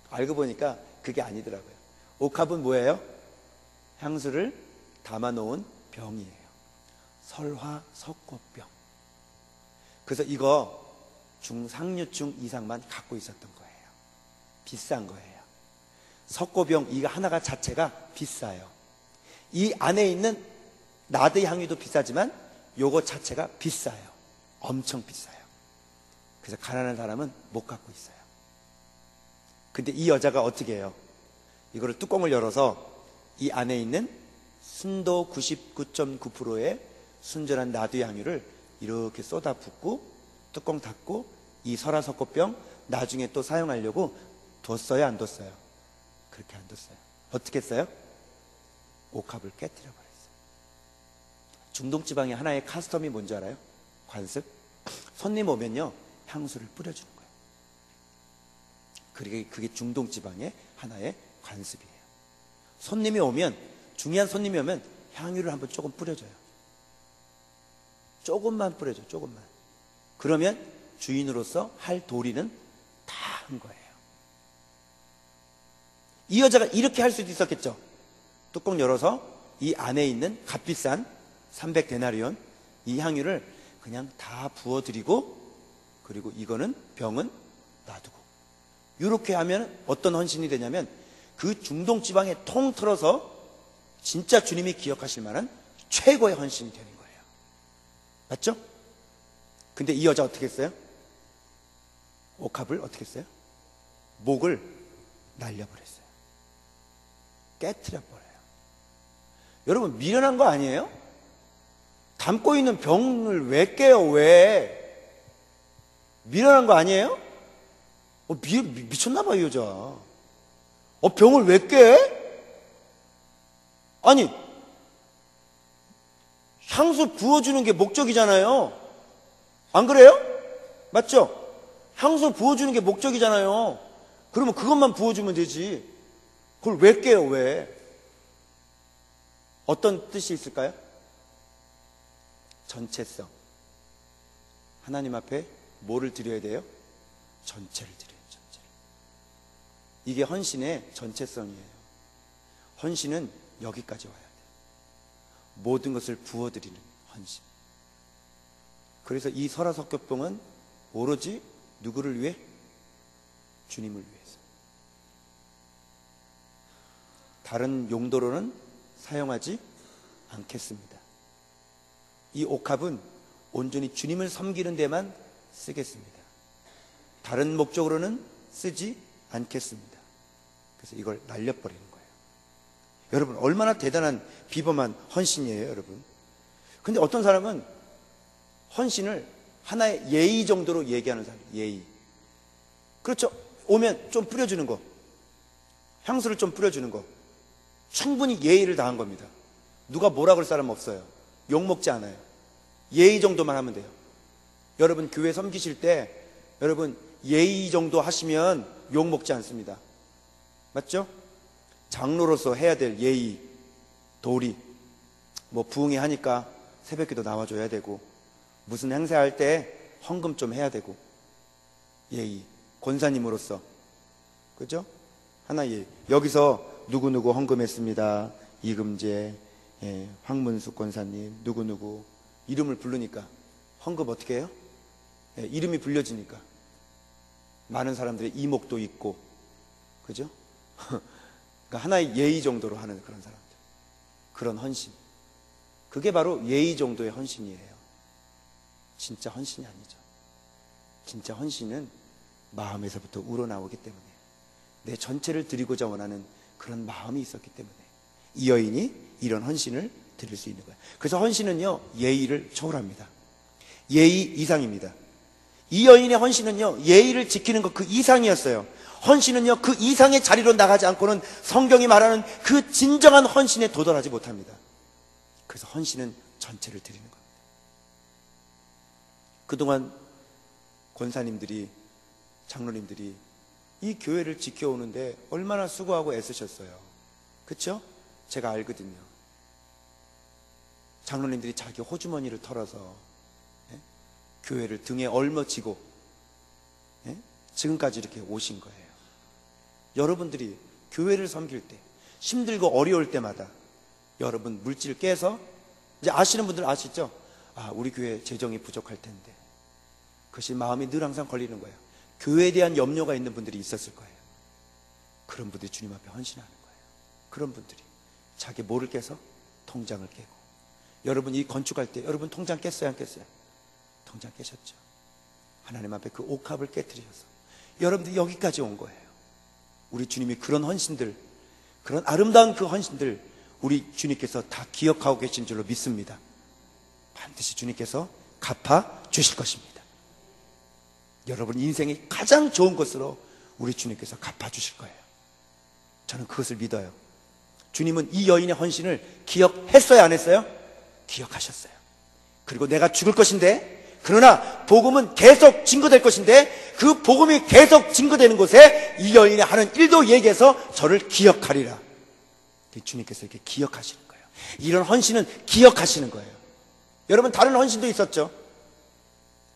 알고 보니까 그게 아니더라고요. 옥합은 뭐예요? 향수를 담아놓은 병이에요. 설화 석고병. 그래서 이거 중상류층 이상만 갖고 있었던 거예요. 비싼 거예요. 석고병 이거 하나가 자체가 비싸요. 이 안에 있는 나드 향유도 비싸지만 요거 자체가 비싸요. 엄청 비싸요. 그래서 가난한 사람은 못 갖고 있어요. 근데 이 여자가 어떻게 해요? 이거를 뚜껑을 열어서 이 안에 있는 순도 99.9%의 순전한 나드 향유를 이렇게 쏟아붓고 뚜껑 닫고 이 설화석고병 나중에 또 사용하려고 뒀어요, 안 뒀어요? 그렇게 안 뒀어요. 어떻게 했어요? 옥합을 깨뜨려 버렸어요. 중동지방의 하나의 카스텀이 뭔지 알아요? 관습. 손님 오면요 향수를 뿌려주는 거예요. 그게 중동지방의 하나의 관습이에요. 손님이 오면, 중요한 손님이 오면 향유를 한번 조금 뿌려줘요. 조금만 뿌려줘, 조금만. 그러면 주인으로서 할 도리는 다 한 거예요. 이 여자가 이렇게 할 수도 있었겠죠. 뚜껑 열어서 이 안에 있는 값비싼 300데나리온 이 향유를 그냥 다 부어드리고, 그리고 이거는 병은 놔두고, 이렇게 하면 어떤 헌신이 되냐면 그 중동 지방에 통틀어서 진짜 주님이 기억하실 만한 최고의 헌신이 되는 거예요. 맞죠? 근데 이 여자 어떻게 했어요? 옥합을 어떻게 했어요? 목을 날려버렸어요. 깨트려 버려요. 여러분, 미련한 거 아니에요? 담고 있는 병을 왜 깨요? 왜? 미련한 거 아니에요? 미쳤나 봐요, 이 여자. 병을 왜 깨? 아니, 향수 부어주는 게 목적이잖아요. 안 그래요? 맞죠? 향수 부어주는 게 목적이잖아요. 그러면 그것만 부어주면 되지. 그걸 왜 깨요? 왜? 어떤 뜻이 있을까요? 전체성. 하나님 앞에 뭐를 드려야 돼요? 전체를 드려요. 전체를. 이게 헌신의 전체성이에요. 헌신은 여기까지 와야 돼요. 모든 것을 부어드리는 헌신. 그래서 이 설화석교병은 오로지 누구를 위해? 주님을 위해서. 다른 용도로는 사용하지 않겠습니다. 이 옥합은 온전히 주님을 섬기는 데만 쓰겠습니다. 다른 목적으로는 쓰지 않겠습니다. 그래서 이걸 날려버리는 거예요. 여러분, 얼마나 대단한 비범한 헌신이에요, 여러분. 근데 어떤 사람은 헌신을 하나의 예의 정도로 얘기하는 사람이에요. 예의. 그렇죠. 오면 좀 뿌려주는 거, 향수를 좀 뿌려주는 거, 충분히 예의를 다한 겁니다. 누가 뭐라 그럴 사람 없어요. 욕먹지 않아요. 예의 정도만 하면 돼요. 여러분, 교회 섬기실 때 여러분 예의 정도 하시면 욕먹지 않습니다. 맞죠? 장로로서 해야 될 예의, 도리, 뭐 부흥회 하니까 새벽기도 나와줘야 되고, 무슨 행사할 때 헌금 좀 해야 되고, 예의, 권사님으로서, 그죠? 하나의 예의. 여기서 누구누구 헌금했습니다. 이금재, 황문숙 권사님, 누구누구 이름을 부르니까 헌금 어떻게 해요? 이름이 불려지니까 많은 사람들의 이목도 있고, 그죠? 그러니까 하나의 예의 정도로 하는 그런 사람들, 그런 헌신, 그게 바로 예의 정도의 헌신이에요. 진짜 헌신이 아니죠. 진짜 헌신은 마음에서부터 우러나오기 때문에, 내 전체를 드리고자 원하는 그런 마음이 있었기 때문에 이 여인이 이런 헌신을 드릴 수 있는 거예요. 그래서 헌신은요, 예의를 초월합니다. 예의 이상입니다. 이 여인의 헌신은요, 예의를 지키는 것 그 이상이었어요. 헌신은요, 그 이상의 자리로 나가지 않고는 성경이 말하는 그 진정한 헌신에 도달하지 못합니다. 그래서 헌신은 전체를 드리는 겁니다. 그동안 권사님들이, 장로님들이 이 교회를 지켜오는데 얼마나 수고하고 애쓰셨어요. 그렇죠? 제가 알거든요. 장로님들이 자기 호주머니를 털어서 교회를 등에 얼머쥐고 지금까지 이렇게 오신 거예요. 여러분들이 교회를 섬길 때, 힘들고 어려울 때마다 여러분 물질 깨서, 이제 아시는 분들 아시죠? 우리 교회 재정이 부족할 텐데. 그것이 마음이 늘 항상 걸리는 거예요. 교회에 대한 염려가 있는 분들이 있었을 거예요. 그런 분들이 주님 앞에 헌신하는 거예요. 그런 분들이 자기 뭐를 깨서? 통장을 깨고. 여러분 이 건축할 때 여러분 통장 깼어요, 안 깼어요? 통장 깨셨죠. 하나님 앞에 그 옥합을 깨트리셔서 여러분들이 여기까지 온 거예요. 우리 주님이 그런 헌신들, 그런 아름다운 그 헌신들 우리 주님께서 다 기억하고 계신 줄로 믿습니다. 반드시 주님께서 갚아 주실 것입니다. 여러분 인생이 가장 좋은 것으로 우리 주님께서 갚아 주실 거예요. 저는 그것을 믿어요. 주님은 이 여인의 헌신을 기억했어요, 안 했어요? 기억하셨어요. 그리고 내가 죽을 것인데, 그러나 복음은 계속 증거될 것인데, 그 복음이 계속 증거되는 곳에 이 여인이 하는 일도 얘기해서 저를 기억하리라. 주님께서 이렇게 기억하시는 거예요. 이런 헌신은 기억하시는 거예요. 여러분 다른 헌신도 있었죠.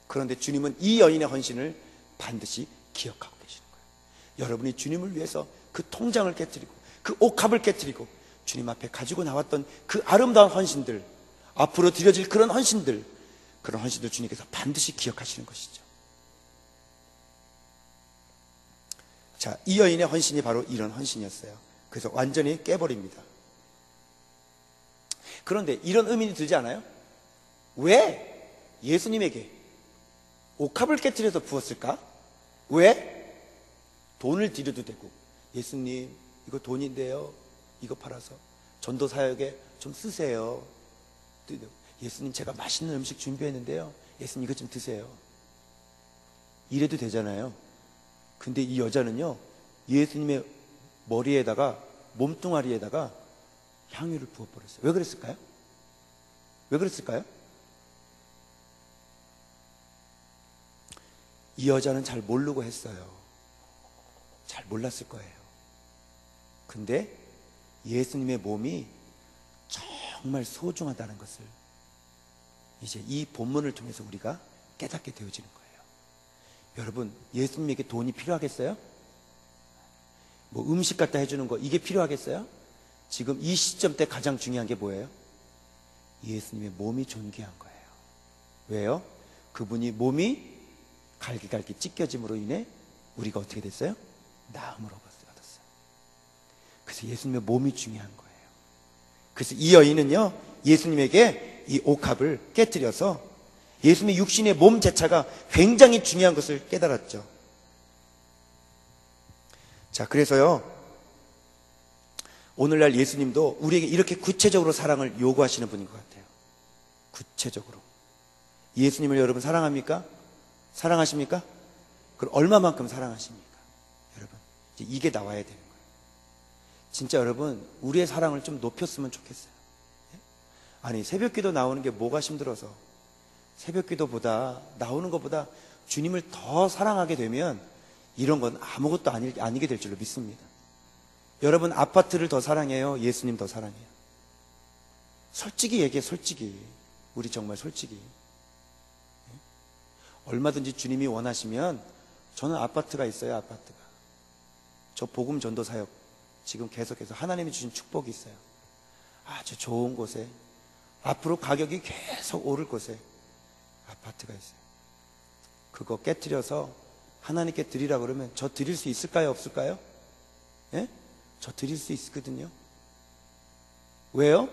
그런데 주님은 이 여인의 헌신을 반드시 기억하고 계시는 거예요. 여러분이 주님을 위해서 그 통장을 깨트리고 그 옥합을 깨트리고 주님 앞에 가지고 나왔던 그 아름다운 헌신들, 앞으로 드려질 그런 헌신들, 그런 헌신들 주님께서 반드시 기억하시는 것이죠. 자, 이 여인의 헌신이 바로 이런 헌신이었어요. 그래서 완전히 깨버립니다. 그런데 이런 의문이 들지 않아요? 왜 예수님에게 옥합을 깨트려서 부었을까? 왜? 돈을 드려도 되고, 예수님 이거 돈인데요, 이거 팔아서 전도 사역에 좀 쓰세요. 예수님, 제가 맛있는 음식 준비했는데요, 예수님 이거 좀 드세요. 이래도 되잖아요. 근데 이 여자는요, 예수님의 머리에다가, 몸뚱아리에다가 향유를 부어버렸어요. 왜 그랬을까요? 왜 그랬을까요? 이 여자는 잘 모르고 했어요. 잘 몰랐을 거예요. 근데 예수님의 몸이 정말 소중하다는 것을 이제 이 본문을 통해서 우리가 깨닫게 되어지는 거예요. 여러분, 예수님에게 돈이 필요하겠어요? 뭐 음식 갖다 해주는 거, 이게 필요하겠어요? 지금 이 시점 때 가장 중요한 게 뭐예요? 예수님의 몸이 존귀한 거예요. 왜요? 그분이 몸이 갈기갈기 찢겨짐으로 인해 우리가 어떻게 됐어요? 나음으로 받았어요. 그래서 예수님의 몸이 중요한 거예요. 그래서 이 여인은요, 예수님에게 이 옥합을 깨뜨려서 예수님의 육신의 몸 자체가 굉장히 중요한 것을 깨달았죠. 자, 그래서요, 오늘날 예수님도 우리에게 이렇게 구체적으로 사랑을 요구하시는 분인 것 같아요. 구체적으로. 예수님을 여러분 사랑합니까? 사랑하십니까? 그럼 얼마만큼 사랑하십니까? 여러분, 이제 이게 나와야 되는 거예요. 진짜 여러분, 우리의 사랑을 좀 높였으면 좋겠어요. 아니, 새벽기도 나오는 게 뭐가 힘들어서, 새벽기도보다 나오는 것보다 주님을 더 사랑하게 되면 이런 건 아무것도 아니게 될 줄로 믿습니다. 여러분, 아파트를 더 사랑해요? 예수님 더 사랑해요? 솔직히 얘기해, 솔직히. 우리 정말 솔직히. 얼마든지 주님이 원하시면 저는 아파트가 있어요. 아파트가. 저 복음 전도 사역 지금 계속해서 하나님이 주신 축복이 있어요. 아주 좋은 곳에, 앞으로 가격이 계속 오를 곳에 아파트가 있어요. 그거 깨트려서 하나님께 드리라 그러면 저 드릴 수 있을까요? 없을까요? 예? 저 드릴 수 있거든요. 왜요?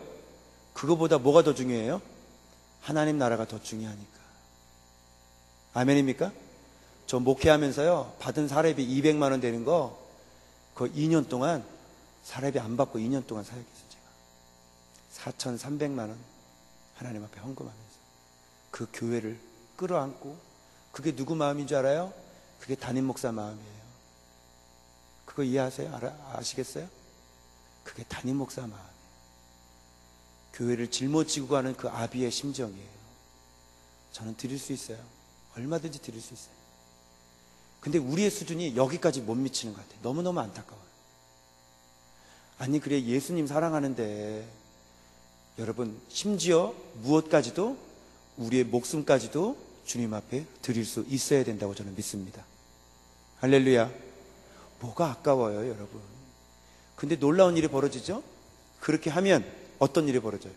그거보다 뭐가 더 중요해요? 하나님 나라가 더 중요하니까. 아멘입니까? 저 목회하면서요, 받은 사례비 200만 원 되는 거, 그 2년 동안 사례비 안 받고 2년 동안 사역했어요. 제가 4,300만 원 하나님 앞에 헌금하면서 그 교회를 끌어안고, 그게 누구 마음인 줄 알아요? 그게 담임 목사 마음이에요. 그거 이해하세요? 아시겠어요? 그게 담임 목사 마음이에요. 교회를 짊어지고 가는 그 아비의 심정이에요. 저는 드릴 수 있어요. 얼마든지 드릴 수 있어요. 근데 우리의 수준이 여기까지 못 미치는 것 같아요. 너무너무 안타까워요. 아니, 그래, 예수님 사랑하는데 여러분, 심지어 무엇까지도, 우리의 목숨까지도 주님 앞에 드릴 수 있어야 된다고 저는 믿습니다. 할렐루야. 뭐가 아까워요, 여러분? 근데 놀라운 일이 벌어지죠? 그렇게 하면 어떤 일이 벌어져요?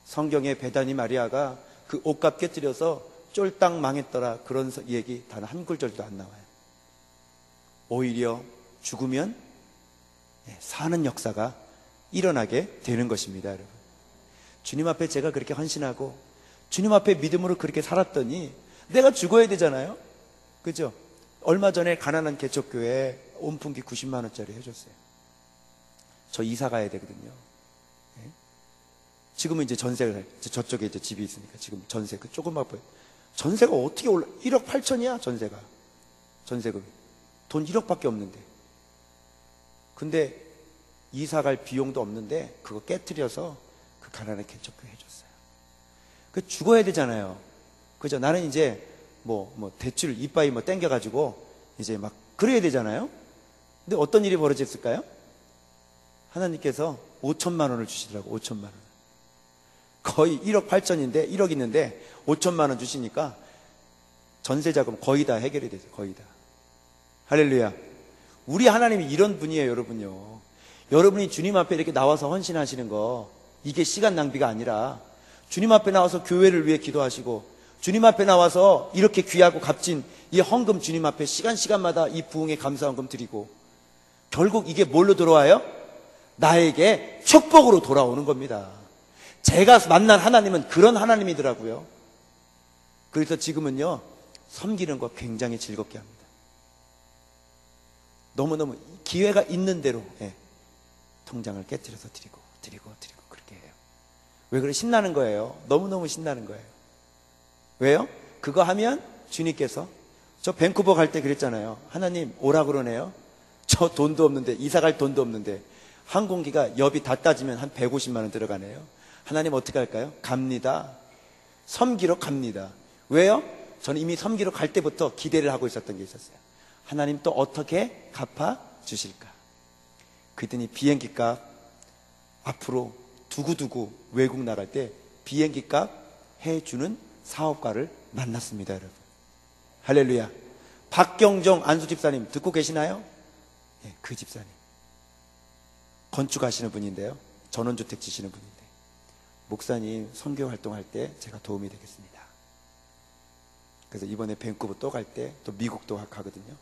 성경에 베다니 마리아가 그 옷값 깨뜨려서 쫄딱 망했더라, 그런 얘기 단 한 구절도 안 나와요. 오히려 죽으면 사는 역사가 일어나게 되는 것입니다, 여러분. 주님 앞에 제가 그렇게 헌신하고 주님 앞에 믿음으로 그렇게 살았더니 내가 죽어야 되잖아요. 그죠? 얼마 전에 가난한 개척교회에 온풍기 90만 원짜리 해줬어요. 저 이사 가야 되거든요. 지금은 이제 전세를, 저쪽에 이제 집이 있으니까 지금 전세, 그 조금만 보여. 전세가 어떻게 올라, 1억 8천이야, 전세가. 전세금이. 돈 1억밖에 없는데. 근데 이사 갈 비용도 없는데 그거 깨트려서 그 가난한 개척교회 해줬어요. 그 죽어야 되잖아요. 그죠? 나는 이제 대출 이빠이 땡겨가지고 이제 막 그래야 되잖아요. 근데 어떤 일이 벌어졌을까요? 하나님께서 5천만 원을 주시더라고. 5천만 원. 거의 1억 8천인데 1억 있는데 5천만 원 주시니까 전세자금 거의 다 해결이 되죠. 거의 다. 할렐루야. 우리 하나님이 이런 분이에요, 여러분요. 여러분이 주님 앞에 이렇게 나와서 헌신하시는 거, 이게 시간 낭비가 아니라 주님 앞에 나와서 교회를 위해 기도하시고 주님 앞에 나와서 이렇게 귀하고 값진 이 헌금 주님 앞에 시간마다 이 부흥의 감사헌금 드리고, 결국 이게 뭘로 돌아와요? 나에게 축복으로 돌아오는 겁니다. 제가 만난 하나님은 그런 하나님이더라고요. 그래서 지금은요, 섬기는 거 굉장히 즐겁게 합니다. 너무너무 기회가 있는 대로 통장을 깨뜨려서 드리고 그렇게 해요. 왜 그래? 신나는 거예요. 너무너무 신나는 거예요. 왜요? 그거 하면 주님께서, 저 밴쿠버 갈 때 그랬잖아요. 하나님 오라 그러네요. 저 돈도 없는데, 이사 갈 돈도 없는데, 항공기가 여비 다 따지면 한 150만 원 들어가네요. 하나님 어떻게 할까요? 갑니다. 섬기러 갑니다. 왜요? 저는 이미 섬기러 갈 때부터 기대를 하고 있었던 게 있었어요. 하나님 또 어떻게 갚아 주실까? 그랬더니 비행기 값 앞으로 두고두고 외국 나갈 때 비행기 값 해주는 사업가를 만났습니다, 여러분. 할렐루야. 박경정 안수 집사님 듣고 계시나요? 네, 그 집사님 건축하시는 분인데요, 전원주택 지시는 분인데, 목사님 선교 활동할 때 제가 도움이 되겠습니다. 그래서 이번에 밴쿠버 또 갈 때, 또 미국도 가거든요.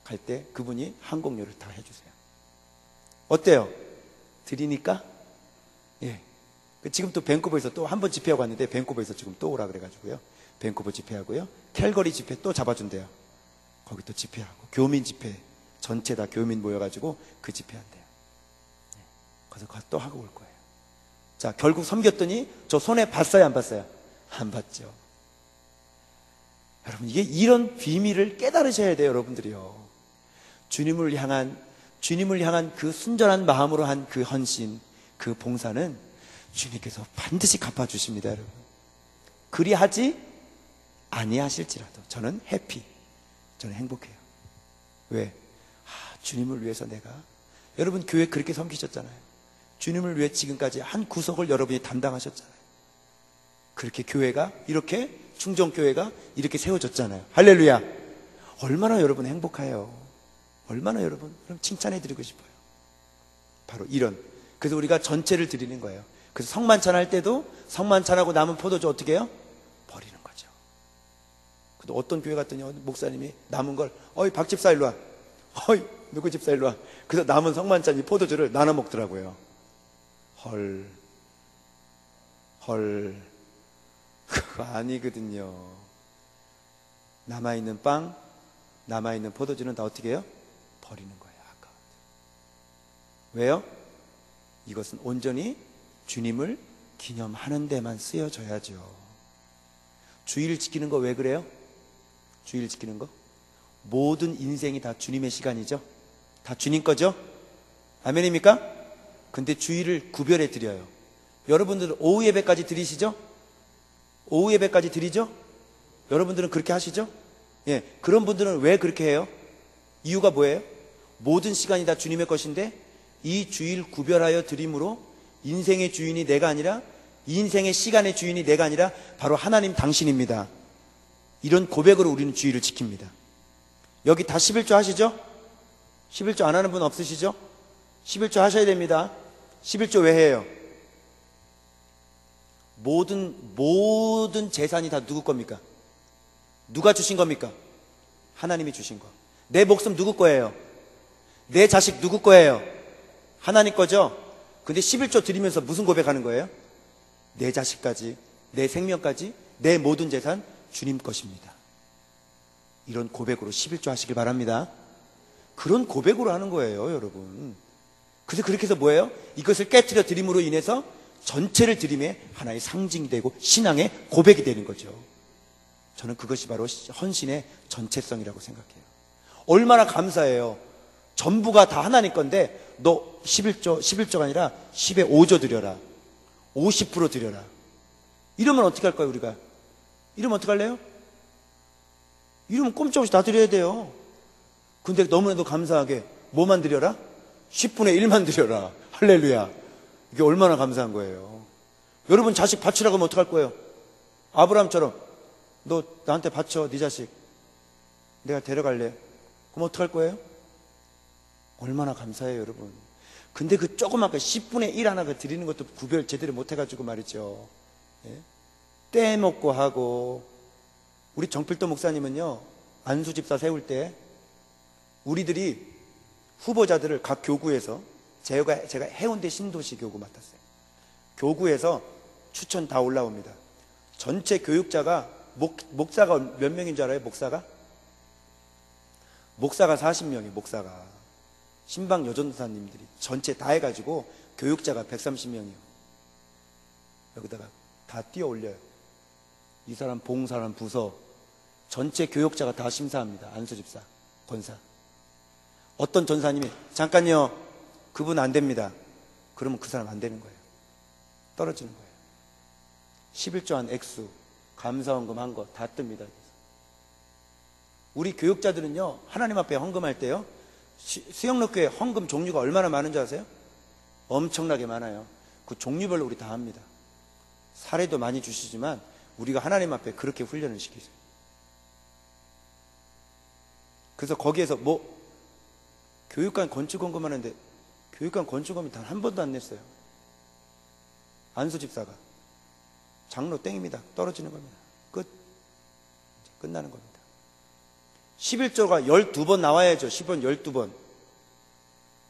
갈 때 그분이 항공료를 다 해주세요. 어때요? 드리니까? 예. 지금 또 밴쿠버에서 또 한 번 집회하고 왔는데, 밴쿠버에서 지금 또 오라 그래가지고요. 밴쿠버 집회하고요. 캘거리 집회 또 잡아준대요. 거기 또 집회하고, 교민 집회 전체 다 교민 모여가지고 그 집회한대요. 예. 그래서 또 하고 올 거예요. 자, 결국 섬겼더니 저 손해 봤어요, 안 봤어요? 안 봤죠. 여러분, 이게 이런 비밀을 깨달으셔야 돼요, 여러분들이요. 주님을 향한 그 순전한 마음으로 한 그 헌신, 그 봉사는 주님께서 반드시 갚아주십니다, 여러분. 그리하지 아니하실지라도 저는 해피, 저는 행복해요. 왜? 주님을 위해서 내가, 여러분 교회 그렇게 섬기셨잖아요. 주님을 위해 지금까지 한 구석을 여러분이 담당하셨잖아요. 그렇게 교회가, 이렇게 충정교회가 이렇게 세워졌잖아요. 할렐루야. 얼마나 여러분 행복해요. 얼마나 여러분 칭찬해드리고 싶어요. 바로 이런, 그래서 우리가 전체를 드리는 거예요. 그래서 성만찬 할 때도 성만찬하고 남은 포도주 어떻게 해요? 버리는 거죠. 근데 어떤 교회 갔더니 목사님이 남은 걸, 어이 박 집사 일로 와, 어이 누구 집사 일로 와. 그래서 남은 성만찬 이 포도주를 나눠 먹더라고요. 헐, 그거 아니거든요. 남아있는 빵, 남아있는 포도주는 다 어떻게 해요? 버리는 거예요. 아까워. 왜요? 이것은 온전히 주님을 기념하는 데만 쓰여져야죠. 주일 지키는 거 왜 그래요? 주일 지키는 거? 모든 인생이 다 주님의 시간이죠. 다 주님 거죠? 아멘입니까? 근데 주일을 구별해 드려요. 여러분들은 오후 예배까지 드리시죠? 오후 예배까지 드리죠? 여러분들은 그렇게 하시죠? 예, 그런 분들은 왜 그렇게 해요? 이유가 뭐예요? 모든 시간이 다 주님의 것인데 이 주일 구별하여 드림으로 인생의 주인이 내가 아니라, 인생의 시간의 주인이 내가 아니라 바로 하나님 당신입니다. 이런 고백으로 우리는 주일을 지킵니다. 여기 다 11조 하시죠? 11조 안 하는 분 없으시죠? 11조 하셔야 됩니다. 11조 왜 해요? 모든 재산이 다 누구 겁니까? 누가 주신 겁니까? 하나님이 주신 거. 내 목숨 누구 거예요? 내 자식 누구 거예요? 하나님 거죠? 근데 11조 드리면서 무슨 고백하는 거예요? 내 자식까지, 내 생명까지, 내 모든 재산 주님 것입니다. 이런 고백으로 11조 하시길 바랍니다. 그런 고백으로 하는 거예요, 여러분. 그래서 그렇게 해서 뭐예요? 이것을 깨트려 드림으로 인해서 전체를 드림의 하나의 상징이 되고 신앙의 고백이 되는 거죠. 저는 그것이 바로 헌신의 전체성이라고 생각해요. 얼마나 감사해요. 전부가 다 하나님 건데 너 11조가 아니라 10의 5조 드려라, 50% 드려라. 이러면 어떻게 할까요, 우리가? 이러면 어떻게 할래요? 이러면 꼼짝없이 다 드려야 돼요. 근데 너무나도 감사하게 뭐만 드려라? 10분의 1만 드려라. 할렐루야. 이게 얼마나 감사한 거예요. 여러분 자식 바치라고 하면 어떡할 거예요? 아브라함처럼 너 나한테 바쳐, 네 자식 내가 데려갈래. 그럼 어떡할 거예요? 얼마나 감사해요, 여러분. 근데 그 조그맣게 10분의 1 하나 드리는 것도 구별 제대로 못해가지고 말이죠. 예? 떼먹고 하고. 우리 정필도 목사님은요, 안수 집사 세울 때 우리들이 후보자들을 각 교구에서, 제가 해운대 신도시 교구 맡았어요. 교구에서 추천 다 올라옵니다. 전체 교육자가 목사가 몇 명인 줄 알아요? 목사가 40명이에요. 목사가 신방 여전도사님들이 전체 다 해가지고 교육자가 130명이요. 여기다가 다 띄어 올려요. 이 사람, 봉사람, 부서 전체 교육자가 다 심사합니다. 안수집사, 권사. 어떤 전사님이 잠깐요, 그분 안 됩니다. 그러면 그 사람 안 되는 거예요. 떨어지는 거예요. 11조 한 액수, 감사헌금 한 거 다 뜹니다. 우리 교육자들은요, 하나님 앞에 헌금할 때요, 수영록교회 헌금 종류가 얼마나 많은 줄 아세요? 엄청나게 많아요. 그 종류별로 우리 다 합니다. 사례도 많이 주시지만 우리가 하나님 앞에 그렇게 훈련을 시키세요. 그래서 거기에서 교육관 건축헌금 하는데 교육관 건축헌금이 단 한 번도 안 냈어요. 안수집사가. 장로 땡입니다. 떨어지는 겁니다. 끝. 이제 끝나는 겁니다. 11조가 12번 나와야죠. 10번 12번.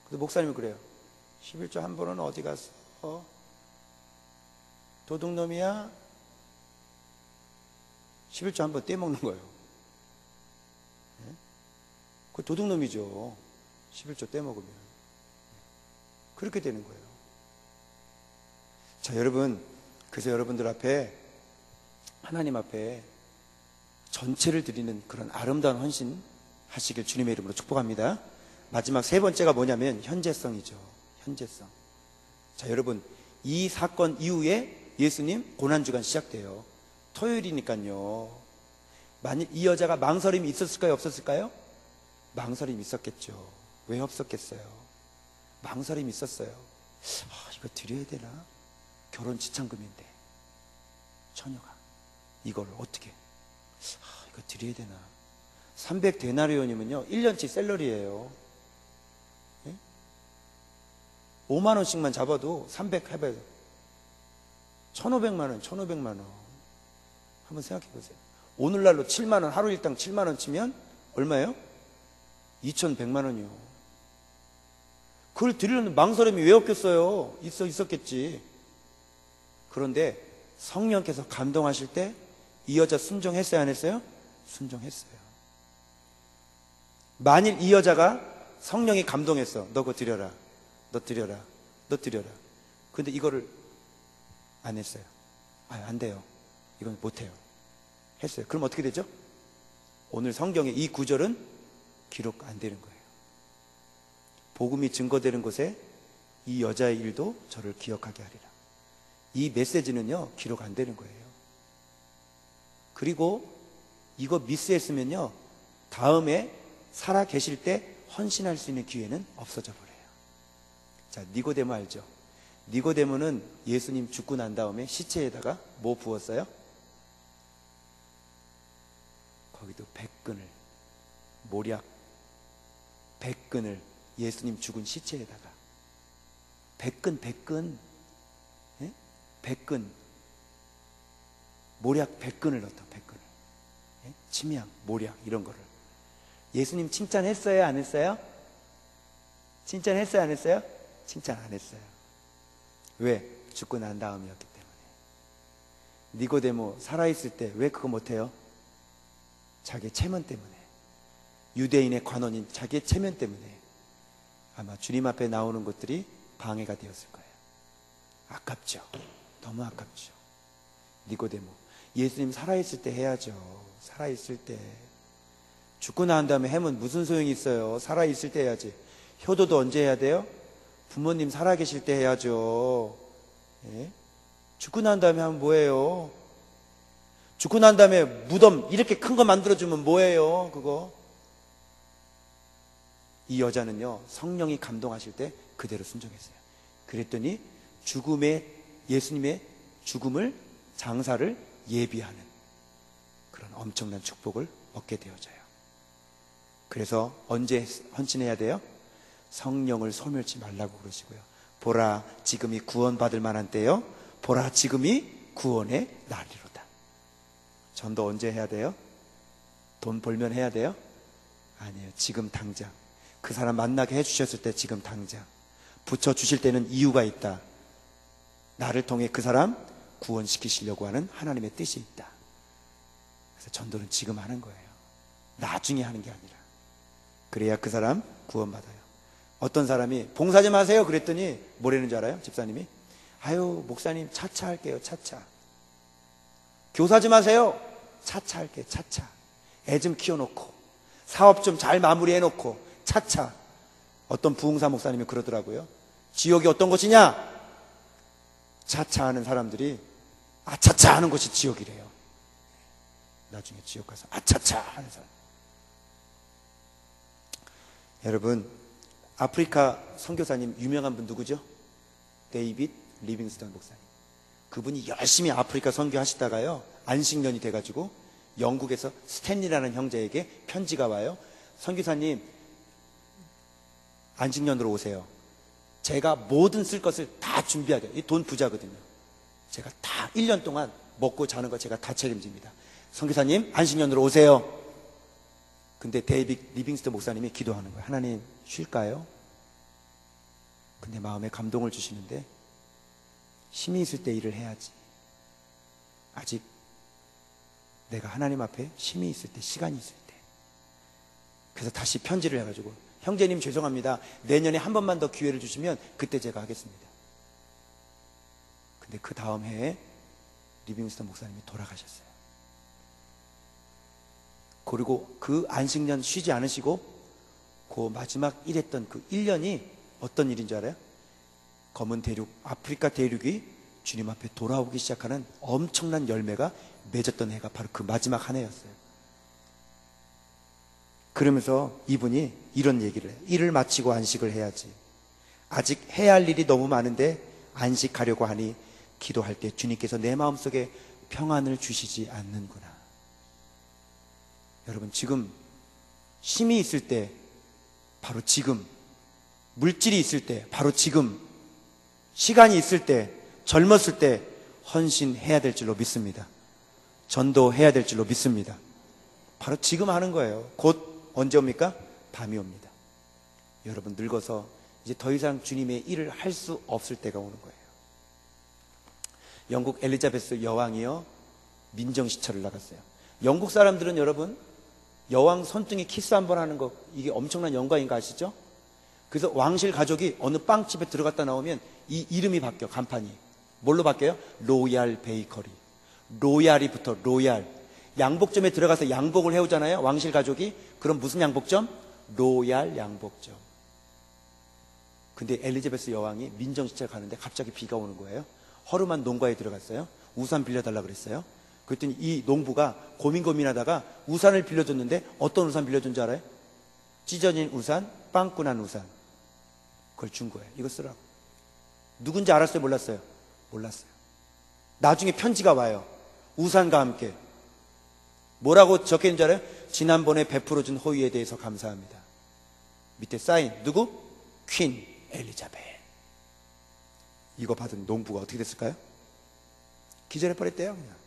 그래서 목사님이 그래요. 11조 한 번은 어디 갔어? 도둑놈이야? 11조 한 번 떼먹는 거예요. 네? 그 도둑놈이죠. 11조 떼먹으면. 그렇게 되는 거예요. 자, 여러분, 그래서 여러분들 앞에, 하나님 앞에 전체를 드리는 그런 아름다운 헌신 하시길 주님의 이름으로 축복합니다. 마지막 세 번째가 뭐냐면 현재성이죠. 현재성. 자, 여러분, 이 사건 이후에 예수님 고난주간 시작돼요. 토요일이니까요. 만일 이 여자가 망설임이 있었을까요? 없었을까요? 망설임이 있었겠죠. 왜 없었겠어요? 망설임이 있었어요. 이거 드려야 되나? 결혼 지참금인데 처녀가 이걸 어떻게 이거 드려야 되나? 300데나리온이면요 1년치 샐러리예요. 예? 5만 원씩만 잡아도 300 해봐요. 1,500만 원, 1,500만 원. 한번 생각해 보세요. 오늘날로 7만 원, 하루 일당 7만 원 치면 얼마예요? 2,100만 원이요. 그걸 드리려는 망설임이 왜 없겠어요? 있었겠지. 그런데 성령께서 감동하실 때 이 여자 순종했어요, 안 했어요? 순종했어요. 만일 이 여자가 성령이 감동했어. 너 그거 드려라. 너 드려라. 너 드려라. 근데 이거를 안 했어요. 안 돼요. 이건 못해요. 했어요. 그럼 어떻게 되죠? 오늘 성경의 이 구절은 기록 안 되는 거예요. 복음이 증거되는 곳에 이 여자의 일도 저를 기억하게 하리라. 이 메시지는요, 기록 안 되는 거예요. 그리고 이거 미스했으면요, 다음에 살아 계실 때 헌신할 수 있는 기회는 없어져 버려요. 자, 니고데모 알죠? 니고데모는 예수님 죽고 난 다음에 시체에다가 뭐 부었어요? 거기도 백근을, 모략, 백근을 예수님 죽은 시체에다가 백근 예? 백근 모략 백근을 넣었다. 백근을 예? 침향, 모략 이런 거를 예수님 칭찬했어요? 안 했어요? 칭찬했어요? 안 했어요? 칭찬 안 했어요. 왜? 죽고 난 다음이었기 때문에. 니고데모 살아있을 때 왜 그거 못해요? 자기의 체면 때문에. 유대인의 관원인 자기의 체면 때문에 아마 주님 앞에 나오는 것들이 방해가 되었을 거예요. 아깝죠. 너무 아깝죠. 니고데모, 예수님 살아있을 때 해야죠. 살아있을 때. 죽고 난 다음에 하면 무슨 소용이 있어요? 살아있을 때 해야지. 효도도 언제 해야 돼요? 부모님 살아계실 때 해야죠. 예? 죽고 난 다음에 하면 뭐예요? 죽고 난 다음에 무덤 이렇게 큰 거 만들어주면 뭐예요? 그거. 이 여자는요, 성령이 감동하실 때 그대로 순종했어요. 그랬더니 예수님의 죽음을, 장사를 예비하는 그런 엄청난 축복을 얻게 되어져요. 그래서 언제 헌신해야 돼요? 성령을 소멸치 말라고 그러시고요. 보라, 지금이 구원받을 만한 때요. 보라, 지금이 구원의 날이로다. 전도 언제 해야 돼요? 돈 벌면 해야 돼요? 아니에요. 지금 당장. 그 사람 만나게 해주셨을 때 지금 당장. 붙여주실 때는 이유가 있다. 나를 통해 그 사람 구원시키시려고 하는 하나님의 뜻이 있다. 그래서 전도는 지금 하는 거예요. 나중에 하는 게 아니라. 그래야 그 사람 구원받아요. 어떤 사람이 봉사 좀 하세요 그랬더니 뭐라는 줄 알아요? 집사님이 아유 목사님 차차 할게요. 차차. 교사 좀 하세요. 차차 할게요. 차차. 애 좀 키워놓고 사업 좀 잘 마무리해놓고 차차. 어떤 부흥사 목사님이 그러더라고요. 지옥이 어떤 곳이냐? 차차 하는 사람들이 아차차 하는 곳이 지옥이래요. 나중에 지옥 가서 아차차 하는 사람. 여러분, 아프리카 선교사님 유명한 분 누구죠? 데이빗 리빙스턴 목사님. 그분이 열심히 아프리카 선교하시다가요 안식년이 돼가지고 영국에서 스탠리라는 형제에게 편지가 와요. 선교사님 안식년으로 오세요. 제가 모든 쓸 것을 다 준비하게. 이 돈 부자거든요. 제가 다 1년 동안 먹고 자는 거 제가 다 책임집니다. 선교사님 안식년으로 오세요. 근데 데이빗 리빙스턴 목사님이 기도하는 거예요. 하나님 쉴까요? 근데 마음에 감동을 주시는데 힘이 있을 때 일을 해야지. 아직 내가 하나님 앞에 힘이 있을 때, 시간이 있을 때. 그래서 다시 편지를 해가지고 형제님 죄송합니다. 내년에 한 번만 더 기회를 주시면 그때 제가 하겠습니다. 근데 그 다음 해에 리빙스턴 목사님이 돌아가셨어요. 그리고 그 안식년 쉬지 않으시고 그 마지막 일했던 그 1년이 어떤 일인 줄 알아요? 검은 대륙, 아프리카 대륙이 주님 앞에 돌아오기 시작하는 엄청난 열매가 맺었던 해가 바로 그 마지막 한 해였어요. 그러면서 이분이 이런 얘기를 해요. 일을 마치고 안식을 해야지. 아직 해야 할 일이 너무 많은데 안식하려고 하니 기도할 때 주님께서 내 마음속에 평안을 주시지 않는구나. 여러분, 지금 힘이 있을 때 바로 지금, 물질이 있을 때 바로 지금, 시간이 있을 때, 젊었을 때 헌신해야 될 줄로 믿습니다. 전도해야 될 줄로 믿습니다. 바로 지금 하는 거예요. 곧 언제 옵니까? 밤이 옵니다. 여러분, 늙어서 이제 더 이상 주님의 일을 할 수 없을 때가 오는 거예요. 영국 엘리자베스 여왕이요 민정시찰을 나갔어요. 영국 사람들은 여러분 여왕 손등에 키스 한번 하는 거 이게 엄청난 영광인 거 아시죠? 그래서 왕실 가족이 어느 빵집에 들어갔다 나오면 이 이름이 바뀌어. 간판이 뭘로 바뀌어요? 로얄 베이커리. 로얄이 붙어. 로얄. 양복점에 들어가서 양복을 해오잖아요 왕실 가족이. 그럼 무슨 양복점? 로얄 양복점. 근데 엘리자베스 여왕이 민정시찰 가는데 갑자기 비가 오는 거예요. 허름한 농가에 들어갔어요. 우산 빌려달라 그랬어요. 그랬더니 이 농부가 고민하다가 우산을 빌려줬는데 어떤 우산 빌려준 줄 알아요? 찢어진 우산, 빵꾸난 우산. 그걸 준 거예요. 이거 쓰라고. 누군지 알았어요? 몰랐어요? 몰랐어요. 나중에 편지가 와요. 우산과 함께. 뭐라고 적혀있는 줄 알아요? 지난번에 베풀어준 호의에 대해서 감사합니다. 밑에 사인. 누구? 퀸 엘리자벳. 이거 받은 농부가 어떻게 됐을까요? 기절해버렸대요 그냥.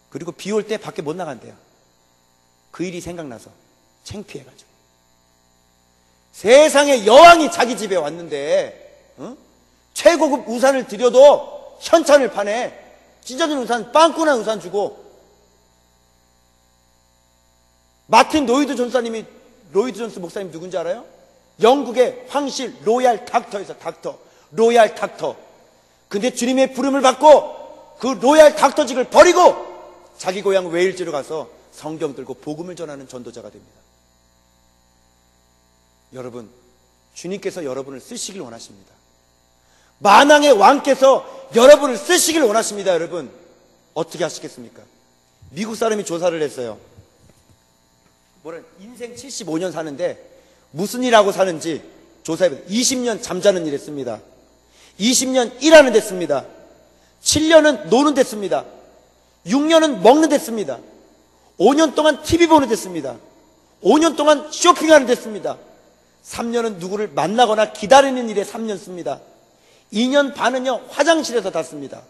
그리고 비 올 때 밖에 못 나간대요. 그 일이 생각나서 창피해가지고. 세상에 여왕이 자기 집에 왔는데 최고급 우산을 드려도 현찬을 파네. 찢어진 우산, 빵꾸난 우산 주고. 마틴 로이드 존스 목사님 누군지 알아요? 영국의 황실 로얄 닥터에서 닥터. 로얄 닥터. 근데 주님의 부름을 받고 그 로얄 닥터직을 버리고 자기 고향 웨일즈로 가서 성경 들고 복음을 전하는 전도자가 됩니다. 여러분, 주님께서 여러분을 쓰시길 원하십니다. 만왕의 왕께서 여러분을 쓰시길 원하십니다. 여러분, 어떻게 하시겠습니까? 미국 사람이 조사를 했어요. 인생 75년 사는데 무슨 일하고 사는지 조사해보세요. 20년 잠자는 일 했습니다. 20년 일하는 데 씁니다. 7년은 노는 데 씁니다. 6년은 먹는 데 씁니다. 5년 동안 TV 보는 데 씁니다. 5년 동안 쇼핑하는 데 씁니다. 3년은 누구를 만나거나 기다리는 일에 3년 씁니다. 2년 반은요 화장실에서 다 씁니다.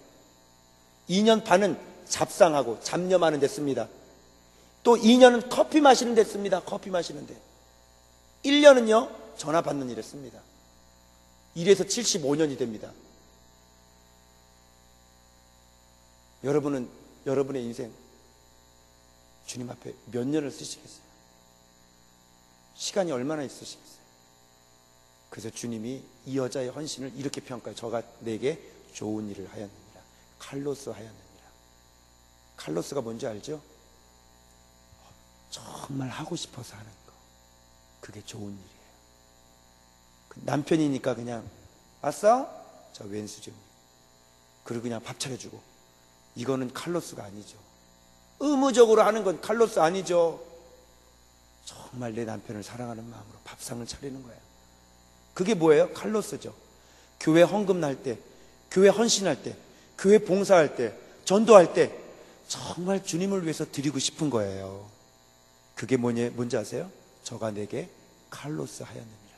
2년 반은 잡상하고 잡념하는 데 씁니다. 또 2년은 커피 마시는 데 씁니다. 커피 마시는 데. 1년은요 전화 받는 일에 씁니다. 이래서 75년이 됩니다. 여러분은 여러분의 인생 주님 앞에 몇 년을 쓰시겠어요? 시간이 얼마나 있으시겠어요? 그래서 주님이 이 여자의 헌신을 이렇게 평가해요. 저가 내게 좋은 일을 하였느니라. 칼로스 하였느니라. 칼로스가 뭔지 알죠? 정말 하고 싶어서 하는 거. 그게 좋은 일이에요. 남편이니까 그냥 왔어? 저 왼수죠. 그리고 그냥 밥 차려주고. 이거는 칼로스가 아니죠. 의무적으로 하는 건 칼로스 아니죠. 정말 내 남편을 사랑하는 마음으로 밥상을 차리는 거예요. 그게 뭐예요? 칼로스죠. 교회 헌금 날 때, 교회 헌신할 때, 교회 봉사할 때, 전도할 때 정말 주님을 위해서 드리고 싶은 거예요. 그게 뭔지 아세요? 저가 내게 칼로스 하였느니라.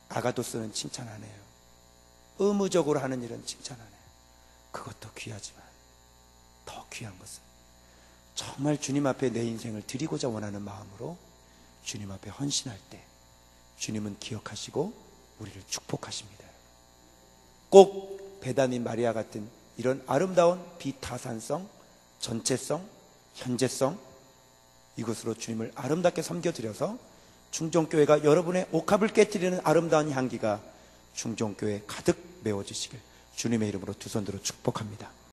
아가도스는 칭찬 안 해요. 의무적으로 하는 일은 칭찬 안 해요. 그것도 귀하지만 더 귀한 것은 정말 주님 앞에 내 인생을 드리고자 원하는 마음으로 주님 앞에 헌신할 때 주님은 기억하시고 우리를 축복하십니다. 꼭 베다니 마리아 같은 이런 아름다운 비타산성, 전체성, 현재성 이것으로 주님을 아름답게 섬겨드려서 충정교회가 여러분의 옥합을 깨뜨리는 아름다운 향기가 충정교회에 가득 메워지시길 주님의 이름으로 두 손 들어 축복합니다.